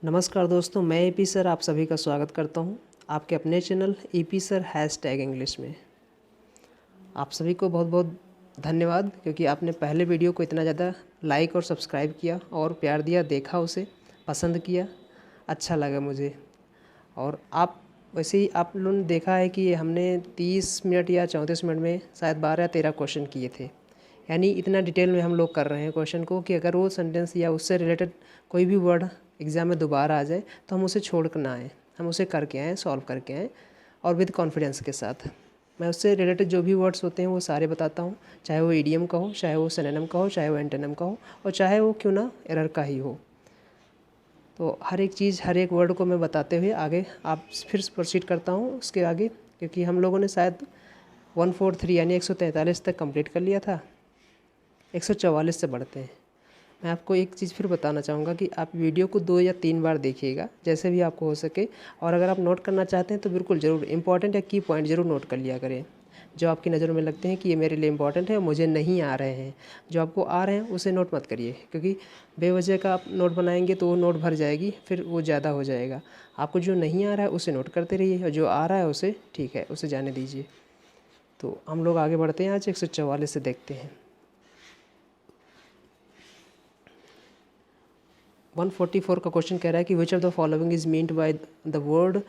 नमस्कार दोस्तों, मैं ईपी सर आप सभी का स्वागत करता हूं आपके अपने चैनल ईपी सर #इंग्लिश में। आप सभी को बहुत बहुत धन्यवाद क्योंकि आपने पहले वीडियो को इतना ज़्यादा लाइक और सब्सक्राइब किया और प्यार दिया, देखा, उसे पसंद किया, अच्छा लगा मुझे। और आप वैसे ही आप लोगों ने देखा है कि हमने 30 मिनट या 34 मिनट में शायद 12 या 13 क्वेश्चन किए थे। यानी इतना डिटेल में हम लोग कर रहे हैं क्वेश्चन को कि अगर वो सेंटेंस या उससे रिलेटेड कोई भी वर्ड एग्ज़ाम में दोबारा आ जाए तो हम उसे छोड़ कर ना आएँ, हम उसे करके आएँ, सॉल्व करके आएँ और विद कॉन्फिडेंस के साथ। मैं उससे रिलेटेड जो भी वर्ड्स होते हैं वो सारे बताता हूँ, चाहे वो इडियम का हो, चाहे वो सिनोनिम का हो, चाहे वो एंटोनिम का हो और चाहे वो क्यों ना एरर का ही हो। तो हर एक चीज़, हर एक वर्ड को मैं बताते हुए आगे आप फिर प्रोसीड करता हूँ उसके आगे, क्योंकि हम लोगों ने शायद 143 यानी 143 तक कंप्लीट कर लिया था। 144 से बढ़ते हैं। मैं आपको एक चीज़ फिर बताना चाहूँगा कि आप वीडियो को 2 या 3 बार देखिएगा, जैसे भी आपको हो सके। और अगर आप नोट करना चाहते हैं तो बिल्कुल ज़रूर इंपॉर्टेंट या की पॉइंट ज़रूर नोट कर लिया करें, जो आपकी नज़रों में लगते हैं कि ये मेरे लिए इंपॉर्टेंट है, मुझे नहीं आ रहे हैं। जो आपको आ रहे हैं उसे नोट मत करिए, क्योंकि बेवजह का आप नोट बनाएंगे तो वो नोट भर जाएगी, फिर वो ज़्यादा हो जाएगा। आपको जो नहीं आ रहा है उसे नोट करते रहिए और जो आ रहा है उसे ठीक है, उसे जाने दीजिए। तो हम लोग आगे बढ़ते हैं, आज 144 से देखते हैं। 144 का क्वेश्चन कह रहा है कि which of the following is meant by the word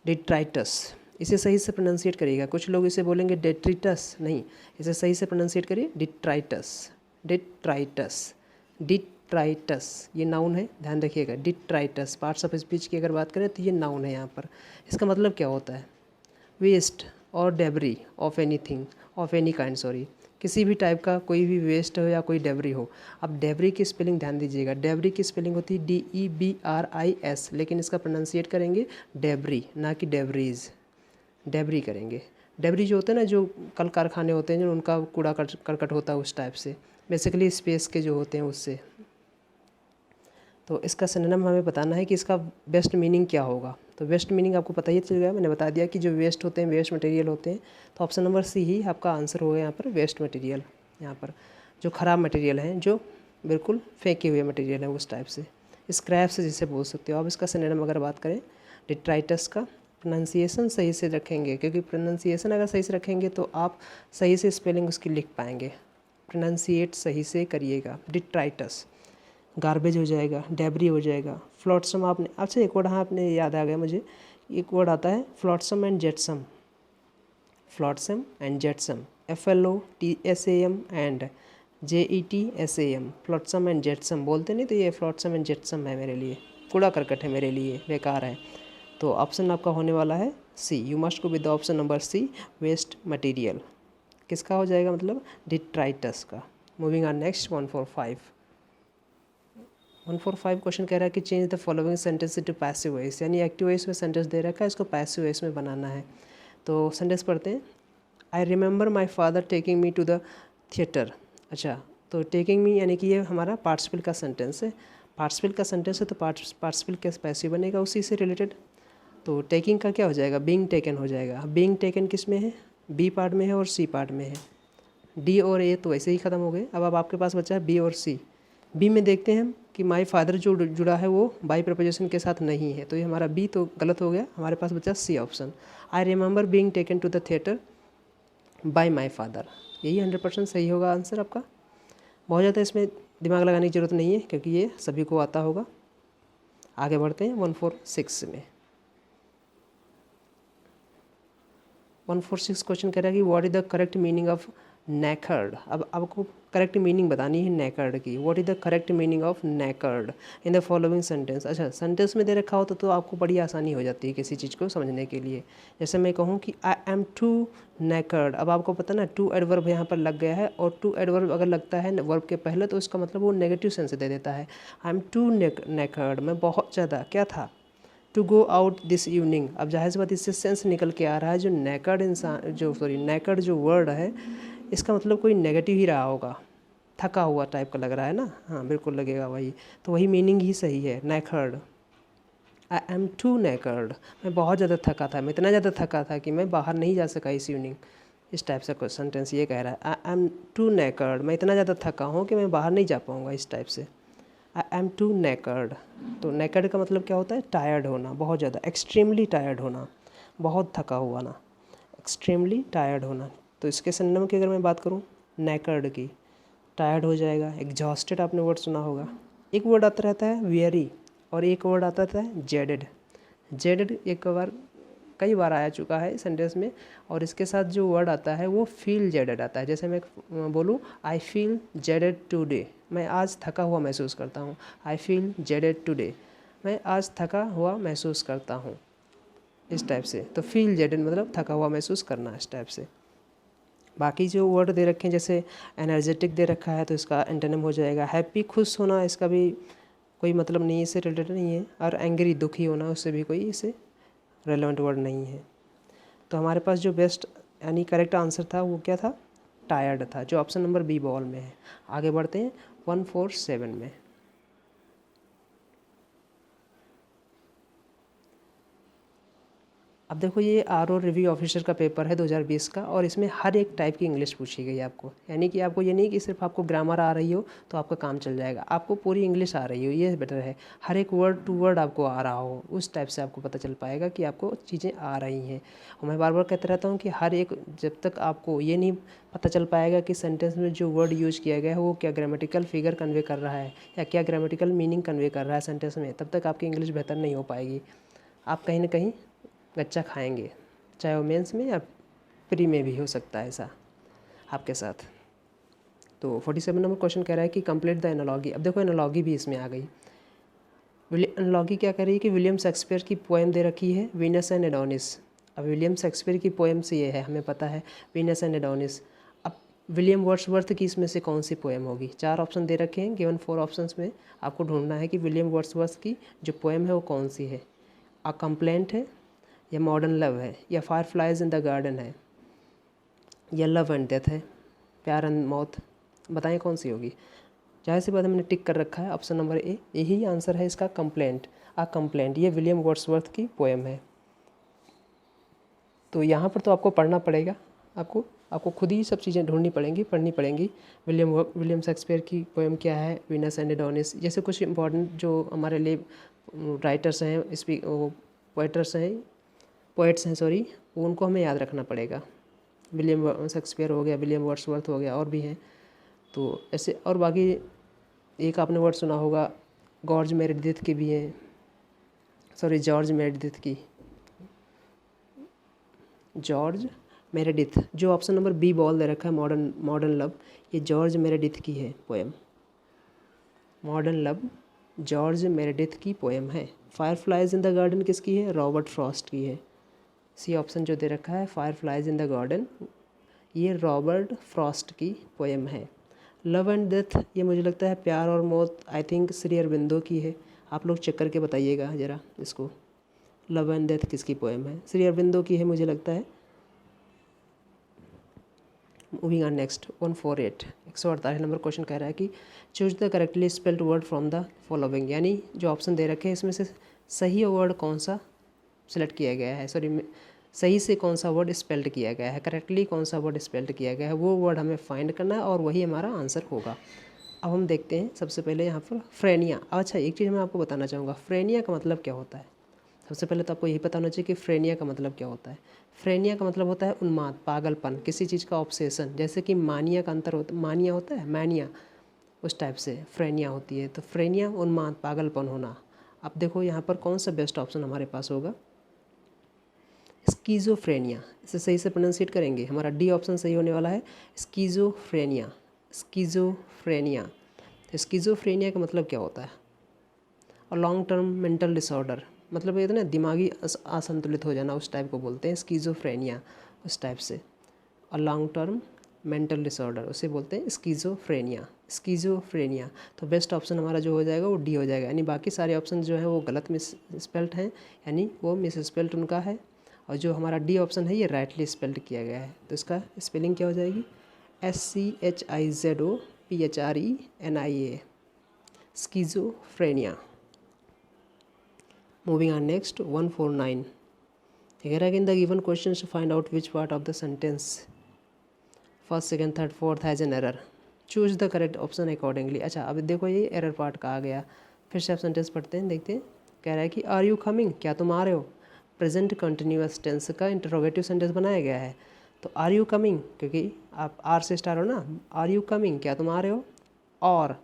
detritus. इसे सही से प्रोनाउंसिएट करिएगा। कुछ लोग इसे बोलेंगे डेट्रिटस, नहीं, इसे सही से प्रोनाउंसिएट करिए डिट्राइटस। डिट्राइटस, डिट्राइटस ये नाउन है, ध्यान रखिएगा। डिट्राइटस पार्ट्स ऑफ स्पीच की अगर बात करें तो ये नाउन है यहाँ पर। इसका मतलब क्या होता है? वेस्ट और debris of anything, of any kind, sorry, किसी भी टाइप का कोई भी वेस्ट हो या कोई डेबरी हो। अब डेबरी की स्पेलिंग ध्यान दीजिएगा। डेबरी की स्पेलिंग होती है DEBRIS, लेकिन इसका प्रोनाउंसिएट करेंगे डेबरी, ना कि डेबरीज। डेबरी करेंगे। डेबरी जो होते हैं ना, जो कल कारखाने होते हैं, जो उनका कूड़ा करकट होता है, उस टाइप से, बेसिकली स्पेस के जो होते हैं उससे। तो इसका सिनोनिम हमें बताना है कि इसका बेस्ट मीनिंग क्या होगा। तो बेस्ट मीनिंग आपको पता ही चल गया, मैंने बता दिया कि जो वेस्ट होते हैं, वेस्ट मटेरियल होते हैं। तो ऑप्शन नंबर सी ही आपका आंसर होगा यहाँ पर, वेस्ट मटेरियल। यहाँ पर जो ख़राब मटेरियल हैं, जो बिल्कुल फेंके हुए मटेरियल हैं, उस टाइप से, स्क्रैप से जिसे बोल सकते हो आप। इसका सिनोनिम अगर बात करें डिट्राइटस का, प्रोनाउंसिएशन सही से रखेंगे, क्योंकि प्रोनाउंसिएशन अगर सही से रखेंगे तो आप सही से स्पेलिंग उसकी लिख पाएंगे। प्रोनाउंसिएट सही से करिएगा। डिट्राइटस गार्बेज हो जाएगा, डेबरी हो जाएगा। फ्लोट्सम आपने, अच्छा एक वर्ड हाँ आपने याद आ गया मुझे, एक वर्ड आता है flotsam and jetsam. Flotsam and jetsam, FLOTSAM and JETSAM, flotsam and jetsam बोलते नहीं, तो ये फ्लोट्सम एंड जेट्सम है मेरे लिए, कूड़ा करकट है मेरे लिए, बेकार है। तो ऑप्शन आपका होने वाला है C. You must go with the option number C, waste material. किसका हो जाएगा मतलब? डिट्राइटस का। मूविंग ऑन नेक्स्ट 145 क्वेश्चन कह रहा है कि change the following sentence to passive voice, यानी एक्टिव वॉइस में सेंटेंस दे रखा है, इसको पैसिव वॉइस में बनाना है। तो सेंटेंस पढ़ते हैं। I remember my father taking me to the theatre. अच्छा, तो टेकिंग मी यानी कि ये हमारा पार्टिसिपल का सेंटेंस है। पार्टिसिपल का सेंटेंस है तो पार्टिसिपल कैसे पैसिव बनेगा उसी से रिलेटेड। तो टेकिंग का क्या हो जाएगा? बीइंग टेकन हो जाएगा। बीइंग टेकन किस में है? बी पार्ट में है और सी पार्ट में है। डी और ए तो वैसे ही ख़त्म हो गए। अब आपके पास बचा है बी और सी। बी में देखते हैं कि माई फादर जो जुड़ा है वो बाई प्रपोजिशन के साथ नहीं है, तो ये हमारा बी तो गलत हो गया। हमारे पास बचा C option. I remember being taken to the theatre by my father, यही 100% सही होगा आंसर आपका। बहुत ज़्यादा इसमें दिमाग लगाने की ज़रूरत नहीं है, क्योंकि ये सभी को आता होगा। आगे बढ़ते हैं 146 में। 146 क्वेश्चन कह रहा है कि what is the correct meaning of knackered. अब आपको करेक्ट मीनिंग बतानी है नेकर्ड की। What is the correct meaning of knackered in the following sentence. अच्छा, सेंटेंस में दे रखा होता तो आपको बड़ी आसानी हो जाती है किसी चीज़ को समझने के लिए। जैसे मैं कहूँ कि आई एम टू नेकर्ड, अब आपको पता ना टू एडवर्ब यहाँ पर लग गया है, और टू एडवर्ब अगर लगता है वर्ब के पहले तो इसका मतलब वो नेगेटिव सेंस दे देता है। आई एम टू नेकर्ड, मैं बहुत ज़्यादा क्या था, to go out this evening. अब जाहिर सी बात इससे सेंस निकल के आ रहा है, जो नेकड इंसान, जो सॉरी नेकड जो वर्ड है, इसका मतलब कोई नेगेटिव ही रहा होगा, थका हुआ टाइप का लग रहा है ना। हाँ बिल्कुल लगेगा वही, तो वही मीनिंग ही सही है naked. I am too naked, मैं बहुत ज़्यादा थका था, मैं इतना ज़्यादा थका था कि मैं बाहर नहीं जा सका इस इवनिंग। इस टाइप से कोई सेंटेंस ये कह रहा है, आई एम टू नेकड, मैं इतना ज़्यादा थका हूँ कि मैं बाहर नहीं जा पाऊँगा, इस टाइप से। I am too naked. तो नेकेड का मतलब क्या होता है? टायर्ड होना, बहुत ज़्यादा, एक्सट्रीमली टायर्ड होना, बहुत थका हुआ ना, एक्सट्रीमली टायर्ड होना। तो इसके सिनोनिम की अगर मैं बात करूँ नेकेड की, टायर्ड हो जाएगा। एग्जॉस्टेड आपने वर्ड सुना होगा। एक वर्ड आता रहता है वेरी और एक वर्ड आता रहता है जेडेड। जेडेड एक बार कई बार आया चुका है सेंटेंस में, और इसके साथ जो वर्ड आता है वो फील जेडेड आता है। जैसे मैं बोलूँ आई फील जेडेड टुडे, मैं आज थका हुआ महसूस करता हूँ। आई फील जेडेड टुडे, मैं आज थका हुआ महसूस करता हूँ, इस टाइप से। तो फील जेडेड मतलब थका हुआ महसूस करना, इस टाइप से। बाकी जो वर्ड दे रखे हैं जैसे एनर्जेटिक दे रखा है तो इसका एंटोनिम हो जाएगा हैप्पी, खुश होना, इसका भी कोई मतलब नहीं है, इससे रिलेटेड नहीं है। और एंग्री, दुखी होना, उससे भी कोई इससे रेलेवेंट वर्ड नहीं है। तो हमारे पास जो बेस्ट यानी करेक्ट आंसर था वो क्या था? टायर्ड था, जो ऑप्शन नंबर बी बॉल में है। आगे बढ़ते हैं 147 में। अब देखो ये आरओ रिव्यू ऑफिसर का पेपर है 2020 का, और इसमें हर एक टाइप की इंग्लिश पूछी गई है आपको। यानी कि आपको ये नहीं कि सिर्फ आपको ग्रामर आ रही हो तो आपका काम चल जाएगा, आपको पूरी इंग्लिश आ रही हो, ये बेटर है। हर एक वर्ड टू वर्ड आपको आ रहा हो, उस टाइप से आपको पता चल पाएगा कि आपको चीज़ें आ रही हैं। और मैं बार बार कहता रहता हूँ कि हर एक, जब तक आपको ये नहीं पता चल पाएगा कि सेंटेंस में जो वर्ड यूज किया गया है वो क्या ग्रामेटिकल फिगर कन्वे कर रहा है या क्या ग्रामेटिकल मीनिंग कन्वे कर रहा है सेंटेंस में, तब तक आपकी इंग्लिश बेहतर नहीं हो पाएगी। आप कहीं ना कहीं गच्चा खाएंगे, चाहे वो मेंस में या प्री में भी हो सकता है ऐसा आपके साथ। तो 47 नंबर क्वेश्चन कह रहा है कि कंप्लीट द एनालॉगी। अब देखो एनालॉगी भी इसमें आ गई। एनालॉगी क्या कह रही है कि विलियम शेक्सपियर की पोएम दे रखी है वीनस एंड एडोनिस। अब विलियम शेक्सपियर की पोएम से ये है, हमें पता है, वीनस एंड एडोनिस। अब विलियम वर्ड्सवर्थ की इसमें से कौन सी पोएम होगी? 4 ऑप्शन दे रखे हैं, गिवन 4 ऑप्शंस में आपको ढूंढना है कि विलियम वर्ड्सवर्थ की जो पोएम है वो कौन सी है। अ कंप्लेंट है, या मॉडर्न लव है, या fire flies in the garden है, या लव एंड डेथ है, प्यार एंड मौत। बताएं कौन सी होगी? जाहिर सी बात है, मैंने टिक कर रखा है ऑप्शन नंबर ए, यही आंसर है इसका, कंप्लेंट। आ कंप्लेंट, ये विलियम वर्ड्सवर्थ की पोएम है। तो यहाँ पर तो आपको पढ़ना पड़ेगा, आपको खुद ही सब चीज़ें ढूंढनी पड़ेंगी, पढ़नी पड़ेंगी। विलियम शेक्सपियर की पोएम क्या है, वीनस एंड एडोनिस, जैसे कुछ इंपॉर्टेंट जो हमारे लिए राइटर्स हैं, पोइट्स हैं सॉरी, उनको हमें याद रखना पड़ेगा। विलियम शेक्सपियर हो गया, विलियम वर्ड्सवर्थ हो गया, और भी हैं। तो ऐसे और बाकी एक आपने वर्ड सुना होगा जॉर्ज मेरेडिथ की भी है, सॉरी जॉर्ज मेरेडिथ की, जॉर्ज मेरेडिथ, जो ऑप्शन नंबर बी बॉल दे रखा है मॉडर्न लव, ये जॉर्ज मेरेडिथ की है poem. Modern love George Meredith की पोएम है। Fire flies in the garden किसकी है? रॉबर्ट फ्रॉस्ट की है। सी ऑप्शन जो दे रखा है fire flies in the garden, ये रॉबर्ट फ्रॉस्ट की पोएम है। लव एंड डेथ, ये मुझे लगता है प्यार और मौत, आई थिंक श्री अरबिंदो की है। आप लोग चेक करके बताइएगा ज़रा इसको, लव एंड डेथ किसकी पोएम है? श्री अरबिंदो की है मुझे लगता है। Moving on next 148, 148 number question कह रहा है कि choose the correctly spelled word from the following. यानी जो ऑप्शन दे रखे हैं इसमें से सही वर्ड कौन सा सेलेक्ट किया गया है, सॉरी सही से कौन सा वर्ड स्पेल्ड किया गया है, करेक्टली कौन सा वर्ड स्पेल्ड किया गया है, वो वर्ड हमें फाइंड करना है और वही हमारा आंसर होगा। अब हम देखते हैं सबसे पहले यहाँ पर फ्रेनिया। अच्छा एक चीज़ मैं आपको बताना चाहूँगा, फ्रेनिया का मतलब क्या होता है? सबसे पहले तो आपको यही पता होना चाहिए कि फ्रेनिया का मतलब क्या होता है। फ्रेनिया का मतलब होता है उन्माद, पागलपन, किसी चीज़ का ऑब्सेशन। जैसे कि मानिया का अंतर होता, मानिया होता है, मैनिया, उस टाइप से फ्रेनिया होती है। तो फ्रेनिया उन्माद, पागलपन होना। अब देखो यहाँ पर कौन सा बेस्ट ऑप्शन हमारे पास होगा? स्कीज़ोफ्रेनिया। इसे सही से प्रोनाउंसिएट करेंगे, हमारा डी ऑप्शन सही होने वाला है, स्कीज़ोफ्रेनिया। स्कीज़ोफ्रेनिया, तो स्कीज़ोफ्रेनिया का मतलब क्या होता है? और लॉन्ग टर्म मेंटल डिसऑर्डर, मतलब ये ना दिमागी असंतुलित हो जाना, उस टाइप को बोलते हैं स्कीज़ोफ्रेनिया, उस टाइप से। और लॉन्ग टर्म मेंटल डिसऑर्डर उसे बोलते हैं स्कीज़ोफ्रेनिया। स्कीज़ोफ्रेनिया, तो बेस्ट ऑप्शन हमारा जो हो जाएगा वो डी हो जाएगा। यानी बाकी सारे ऑप्शन जो हैं वो गलत मिस स्पेल्ड हैं, यानी वो मिस स्पेल्ड उनका है, और जो हमारा डी ऑप्शन है ये राइटली स्पेल्ड किया गया है। तो इसका स्पेलिंग क्या हो जाएगी? SCHIZOPHRENIA, schizophrenia. Moving on next 149, कह रहा है कि in the given question to find out which part of the sentence first second third fourth has an error, choose the correct option accordingly. अच्छा अब देखो ये एरर पार्ट का आ गया, फिर से आप सेंटेंस पढ़ते हैं, देखते हैं। कह रहा है कि आर यू कमिंग, क्या तुम आ रहे हो। प्रेजेंट कंटिन्यूअस टेंस का इंटरोगेटिव सेंटेंस बनाया गया है। तो आर यू कमिंग, क्योंकि आप आर से स्टार्ट हो ना, आर यू कमिंग, क्या तुम आ रहे हो। और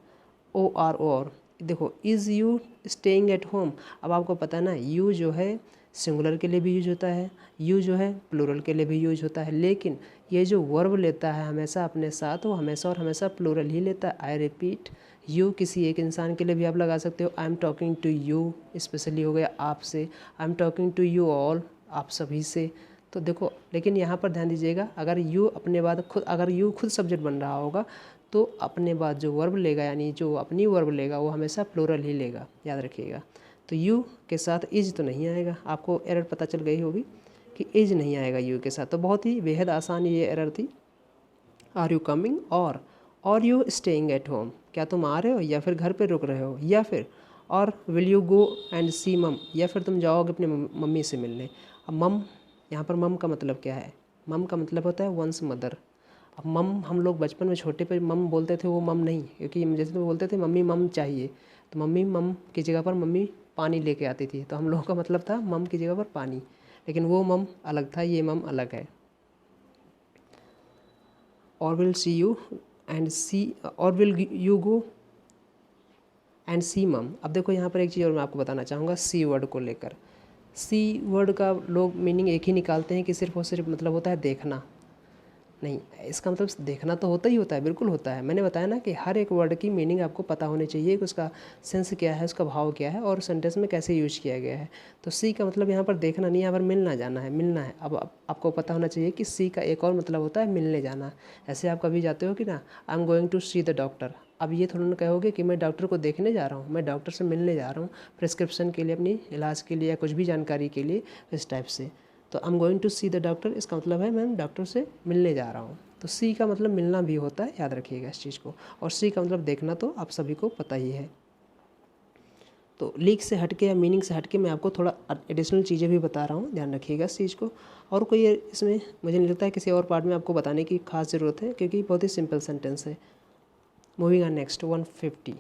ओ आर, और देखो, is you staying at home. अब आपको पता है ना, यू जो है सिंगुलर के लिए भी यूज होता है, यू जो है प्लूरल के लिए भी यूज होता है, लेकिन ये जो वर्ब लेता है हमेशा अपने साथ, वो हमेशा और हमेशा प्लूरल ही लेता है। आई रिपीट, यू किसी एक इंसान के लिए भी आप लगा सकते हो। I am talking to you, specially हो गया आपसे। I am talking to you all, आप सभी से। तो देखो, लेकिन यहाँ पर ध्यान दीजिएगा, अगर यू अपने बाद खुद, अगर यू खुद सब्जेक्ट बन रहा होगा तो अपने बाद जो वर्ब लेगा, यानी जो अपनी वर्ब लेगा, वो हमेशा प्लूरल ही लेगा, याद रखिएगा। तो यू के साथ इज तो नहीं आएगा, आपको एरर पता चल गई होगी कि इज नहीं आएगा यू के साथ। तो बहुत ही बेहद आसान ये एरर थी। आर यू कमिंग और यू स्टेइंग एट होम, क्या तुम आ रहे हो या फिर घर पे रुक रहे हो, या फिर और विल यू गो एंड सी मम, या फिर तुम जाओगे अपने मम्मी से मिलने। अब मम, यहाँ पर मम का मतलब क्या है। मम का मतलब होता है वंस मदर। अब मम, हम लोग बचपन में छोटे पे मम बोलते थे, वो मम नहीं, क्योंकि जैसे तो बोलते थे मम्मी मम चाहिए, तो मम्मी मम की जगह पर मम्मी पानी लेके आती थी, तो हम लोगों का मतलब था मम की जगह पर पानी, लेकिन वो मम अलग था, ये मम अलग है। और विल सी यू एंड सी, और विल यू गो एंड सी मम। अब देखो यहाँ पर एक चीज़ और मैं आपको बताना चाहूँगा सी वर्ड को लेकर। सी वर्ड का लोग मीनिंग एक ही निकालते हैं कि सिर्फ और सिर्फ मतलब होता है देखना। नहीं, इसका मतलब देखना तो होता ही होता है, बिल्कुल होता है। मैंने बताया ना कि हर एक वर्ड की मीनिंग आपको पता होनी चाहिए कि उसका सेंस क्या है, उसका भाव क्या है और सेंटेंस में कैसे यूज किया गया है। तो सी का मतलब यहाँ पर देखना नहीं, यहाँ पर मिलना जाना है, मिलना है। अब आपको पता होना चाहिए कि सी का एक और मतलब होता है मिलने जाना। ऐसे आप कभी जाते हो कि ना, I am going to see the doctor. अब ये थोड़ा ना कहोगे कि मैं डॉक्टर को देखने जा रहा हूँ, मैं डॉक्टर से मिलने जा रहा हूँ, प्रिस्क्रिप्शन के लिए, अपनी इलाज के लिए या कुछ भी जानकारी के लिए, इस टाइप से। तो I am going to see the doctor, इसका मतलब है मैं डॉक्टर से मिलने जा रहा हूँ। तो सी का मतलब मिलना भी होता है, याद रखिएगा इस चीज़ को। और सी का मतलब देखना तो आप सभी को पता ही है। तो लीक से हटके या मीनिंग से हटके मैं आपको थोड़ा एडिशनल चीज़ें भी बता रहा हूँ, ध्यान रखिएगा इस चीज़ को। और कोई इसमें मुझे नहीं लगता है किसी और पार्ट में आपको बताने की खास ज़रूरत है, क्योंकि बहुत ही सिंपल सेंटेंस है। Moving on next 150।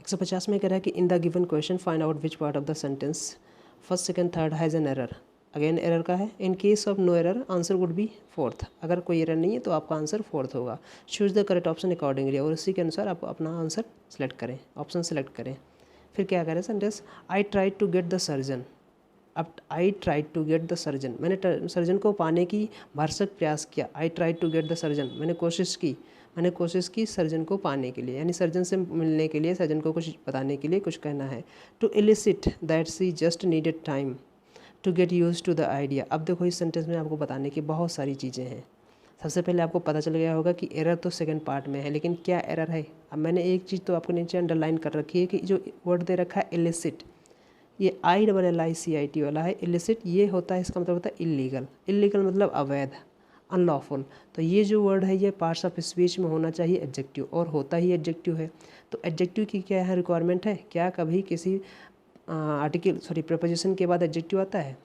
150 में कह रहा है कि in the given question find out which part of the sentence first second third has an error. Again error का है। In case of no error answer would be fourth. अगर कोई error नहीं है तो आपका आंसर फोर्थ होगा। Choose the correct option accordingly, और उसी के अनुसार आप अपना आंसर सेलेक्ट करें, ऑप्शन सेलेक्ट करें। फिर क्या करें sentence, I try to get the surgeon. अब I try to get the surgeon, मैंने सर्जन को पाने की भरसक प्रयास किया। I try to get the surgeon, मैंने कोशिश की सर्जन को पाने के लिए, यानी सर्जन से मिलने के लिए, सर्जन को कुछ बताने के लिए कुछ कहना है। To elicit that she just needed time to get used to the idea. अब देखो इस सेंटेंस में आपको बताने की बहुत सारी चीज़ें हैं। सबसे पहले आपको पता चल गया होगा कि एरर तो सेकंड पार्ट में है, लेकिन क्या एरर है। अब मैंने एक चीज़ तो आपको नीचे अंडरलाइन कर रखी है कि जो वर्ड दे रखा है इलिसिट, ये ILLICIT वाला है। इलिसिट ये होता है, इसका मतलब होता है इलीगल। इलीगल मतलब अवैध, अनलॉफुल। तो ये जो वर्ड है ये पार्ट्स ऑफ स्पीच में होना चाहिए एडजेक्टिव, और होता ही एडजेक्टिव है। तो एडजेक्टिव की क्या है रिक्वायरमेंट है, क्या कभी किसी प्रीपोजिशन के बाद एडजेक्टिव आता है।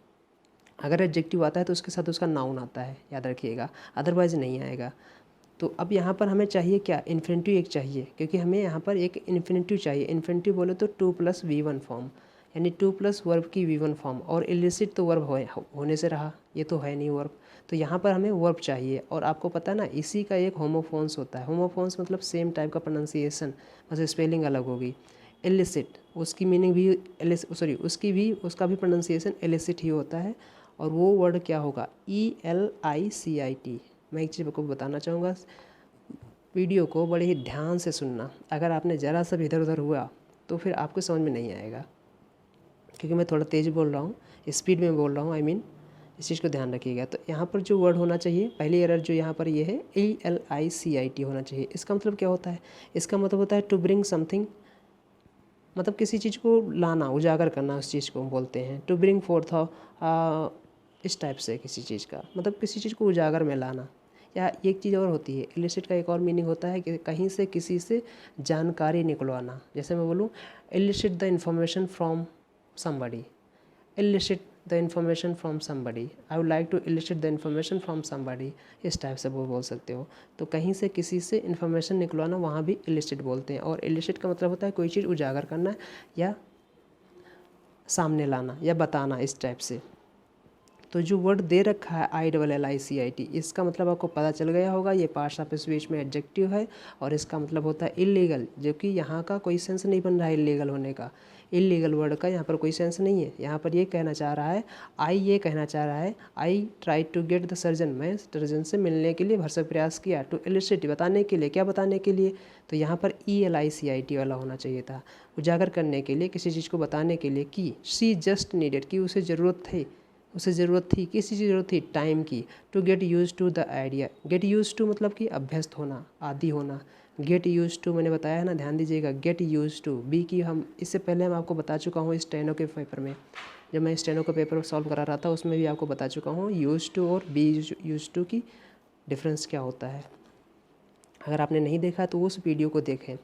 अगर एडजेक्टिव आता है तो उसके साथ उसका नाउन आता है, याद रखिएगा, अदरवाइज नहीं आएगा। तो अब यहाँ पर हमें चाहिए क्या, इन्फिनिटिव एक चाहिए, क्योंकि हमें यहाँ पर एक इन्फिनिटिव चाहिए। इन्फिनिटिव बोले तो 2+V1 फॉर्म, यानी 2+ वर्ब की V1 फॉर्म। और इलिसिट तो वर्ब होने से रहा, ये तो है नहीं वर्ब। तो यहाँ पर हमें वर्ब चाहिए। और आपको पता है ना, इसी का एक होमोफोन्स होता है। होमोफोन्स मतलब सेम टाइप का प्रोनाउंसिएशन, बस स्पेलिंग अलग होगी। इलिसिट, उसकी मीनिंग भी उसका भी प्रोनाउंसिएशन इलिसिट ही होता है। और वो वर्ड क्या होगा, ELICIT। मैं एक चीज़ आपको बताना चाहूँगा, वीडियो को बड़े ही ध्यान से सुनना। अगर आपने ज़रा सा भी इधर उधर हुआ तो फिर आपको समझ में नहीं आएगा, क्योंकि मैं थोड़ा तेज़ बोल रहा हूँ, स्पीड में बोल रहा हूँ, इस चीज़ को ध्यान रखिएगा। तो यहाँ पर जो वर्ड होना चाहिए, पहली एरर जो यहाँ पर ये है, ELICIT होना चाहिए। इसका मतलब क्या होता है, इसका मतलब होता है टू ब्रिंग समथिंग, मतलब किसी चीज़ को लाना, उजागर करना, उस चीज़ को बोलते हैं टू ब्रिंग फोर्थ। इस टाइप से किसी चीज़ का मतलब किसी चीज़ को उजागर में लाना। या एक चीज़ और होती है, इलिसिट का एक और मीनिंग होता है कि कहीं से किसी से जानकारी निकलवाना। जैसे मैं बोलूँ elicit the information from somebody, elicit the information from somebody, I would like to elicit the information from somebody, इस टाइप से वो बोल सकते हो। तो कहीं से किसी से इन्फॉर्मेशन निकलवाना वहाँ भी इलिसिट बोलते हैं। और इलिसिट का मतलब होता है कोई चीज़ उजागर करना या सामने लाना या बताना, इस टाइप से। तो जो वर्ड दे रखा है ILLICIT, इसका मतलब आपको पता चल गया होगा, ये पार्ट्स ऑफ स्पीच में एडजेक्टिव है और इसका मतलब होता है इलीगल, जो कि यहाँ का कोई सेंस नहीं बन रहा है इलीगल होने का। इलीगल वर्ड का यहाँ पर कोई सेंस नहीं है। यहाँ पर ये कहना चाह रहा है, ये कहना चाह रहा है I try to get the surgeon, मैं सर्जन से मिलने के लिए भरसक प्रयास किया। टू इलिस्ट्रेट, बताने के लिए, क्या बताने के लिए, तो यहाँ पर ELICIT वाला होना चाहिए था, उजागर करने के लिए, किसी चीज़ को बताने के लिए। कि शी जस्ट नीडेड, कि उसे ज़रूरत थी, उसे ज़रूरत थी, किस चीज़ की ज़रूरत थी, टाइम की। To get used to the idea, get used to मतलब कि अभ्यस्त होना, आदि होना। गेट यूज टू मैंने बताया है ना, ध्यान दीजिएगा, गेट यूज टू बी की हम इससे पहले हम आपको बता चुका हूँ स्टेनो के पेपर में, जब मैं स्टेनो का पेपर सॉल्व करा रहा था उसमें भी आपको बता चुका हूँ यूज टू और बी यूज टू की डिफरेंस क्या होता है। अगर आपने नहीं देखा तो उस वीडियो को देखें।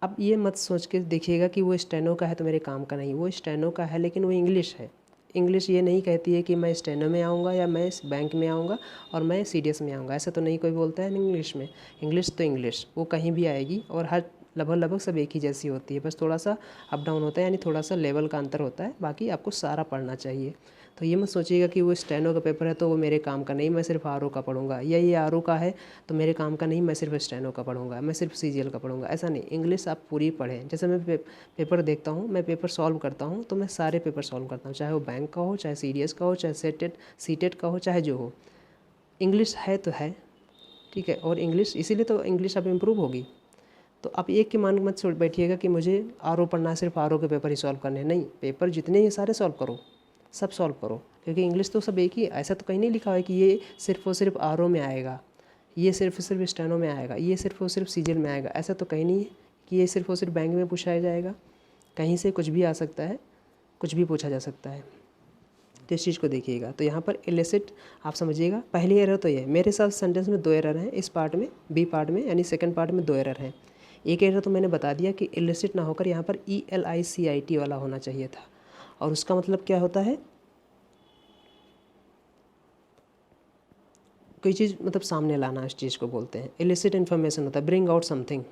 अब ये मत सोच के देखिएगा कि वो स्टेनो का है तो मेरे काम का नहीं, वो स्टेनो का है लेकिन वो इंग्लिश है। इंग्लिश ये नहीं कहती है कि मैं स्टेनो में आऊँगा या मैं बैंक में आऊँगा और मैं CDS में आऊँगा, ऐसा तो नहीं कोई बोलता है इंग्लिश में। इंग्लिश तो इंग्लिश वो कहीं भी आएगी और हर लगभग सब एक ही जैसी होती है, बस थोड़ा सा अप डाउन होता है, यानी थोड़ा सा लेवल का अंतर होता है, बाकी आपको सारा पढ़ना चाहिए। तो ये मत सोचिएगा कि वो स्टेनो का पेपर है तो वो मेरे काम का नहीं, मैं सिर्फ RO का पढ़ूंगा, या ये RO का है तो मेरे काम का नहीं, मैं सिर्फ स्टेनो का पढ़ूंगा, मैं सिर्फ CGL का पढ़ूंगा, ऐसा नहीं। इंग्लिश आप पूरी पढ़ें। जैसे मैं पेपर देखता हूँ, मैं पेपर सॉल्व करता हूँ तो मैं सारे पेपर सॉल्व करता हूँ, चाहे वो बैंक का हो, चाहे CDS का हो, चाहे CTET का हो, चाहे जो हो। इंग्लिश है तो है, ठीक है। और इंग्लिश इसीलिए तो इंग्लिश अब इम्प्रूव होगी। तो आप एक के मान मत छोड़ बैठिएगा कि मुझे RO पढ़ना है, सिर्फ RO के पेपर ही सॉल्व करने, नहीं, पेपर जितने ही सारे सॉल्व करो, सब सॉल्व करो, क्योंकि इंग्लिश तो सब एक ही। ऐसा तो कहीं नहीं लिखा है कि ये सिर्फ और सिर्फ RO में आएगा, ये सिर्फ स्टेनो में आएगा, ये सिर्फ और सिर्फ CGL में आएगा, ऐसा तो कहीं नहीं है कि ये सिर्फ और सिर्फ बैंक में पूछा जाएगा। कहीं से कुछ भी आ सकता है, कुछ भी पूछा जा सकता है। तो इस चीज़ को देखिएगा। तो यहाँ पर इलिसिट आप समझिएगा। पहली एरर तो ये है, मेरे साथ सेंटेंस में 2 एरर हैं, इस पार्ट में, बी पार्ट में, यानी सेकंड पार्ट में 2 एरर हैं। एक एरर तो मैंने बता दिया कि इलिसिट ना होकर यहाँ पर ELICIT वाला होना चाहिए था, और उसका मतलब क्या होता है, कोई चीज़ मतलब सामने लाना, इस चीज़ को बोलते हैं। इलिसिट इन्फॉर्मेशन होता है, ब्रिंग आउट समथिंग,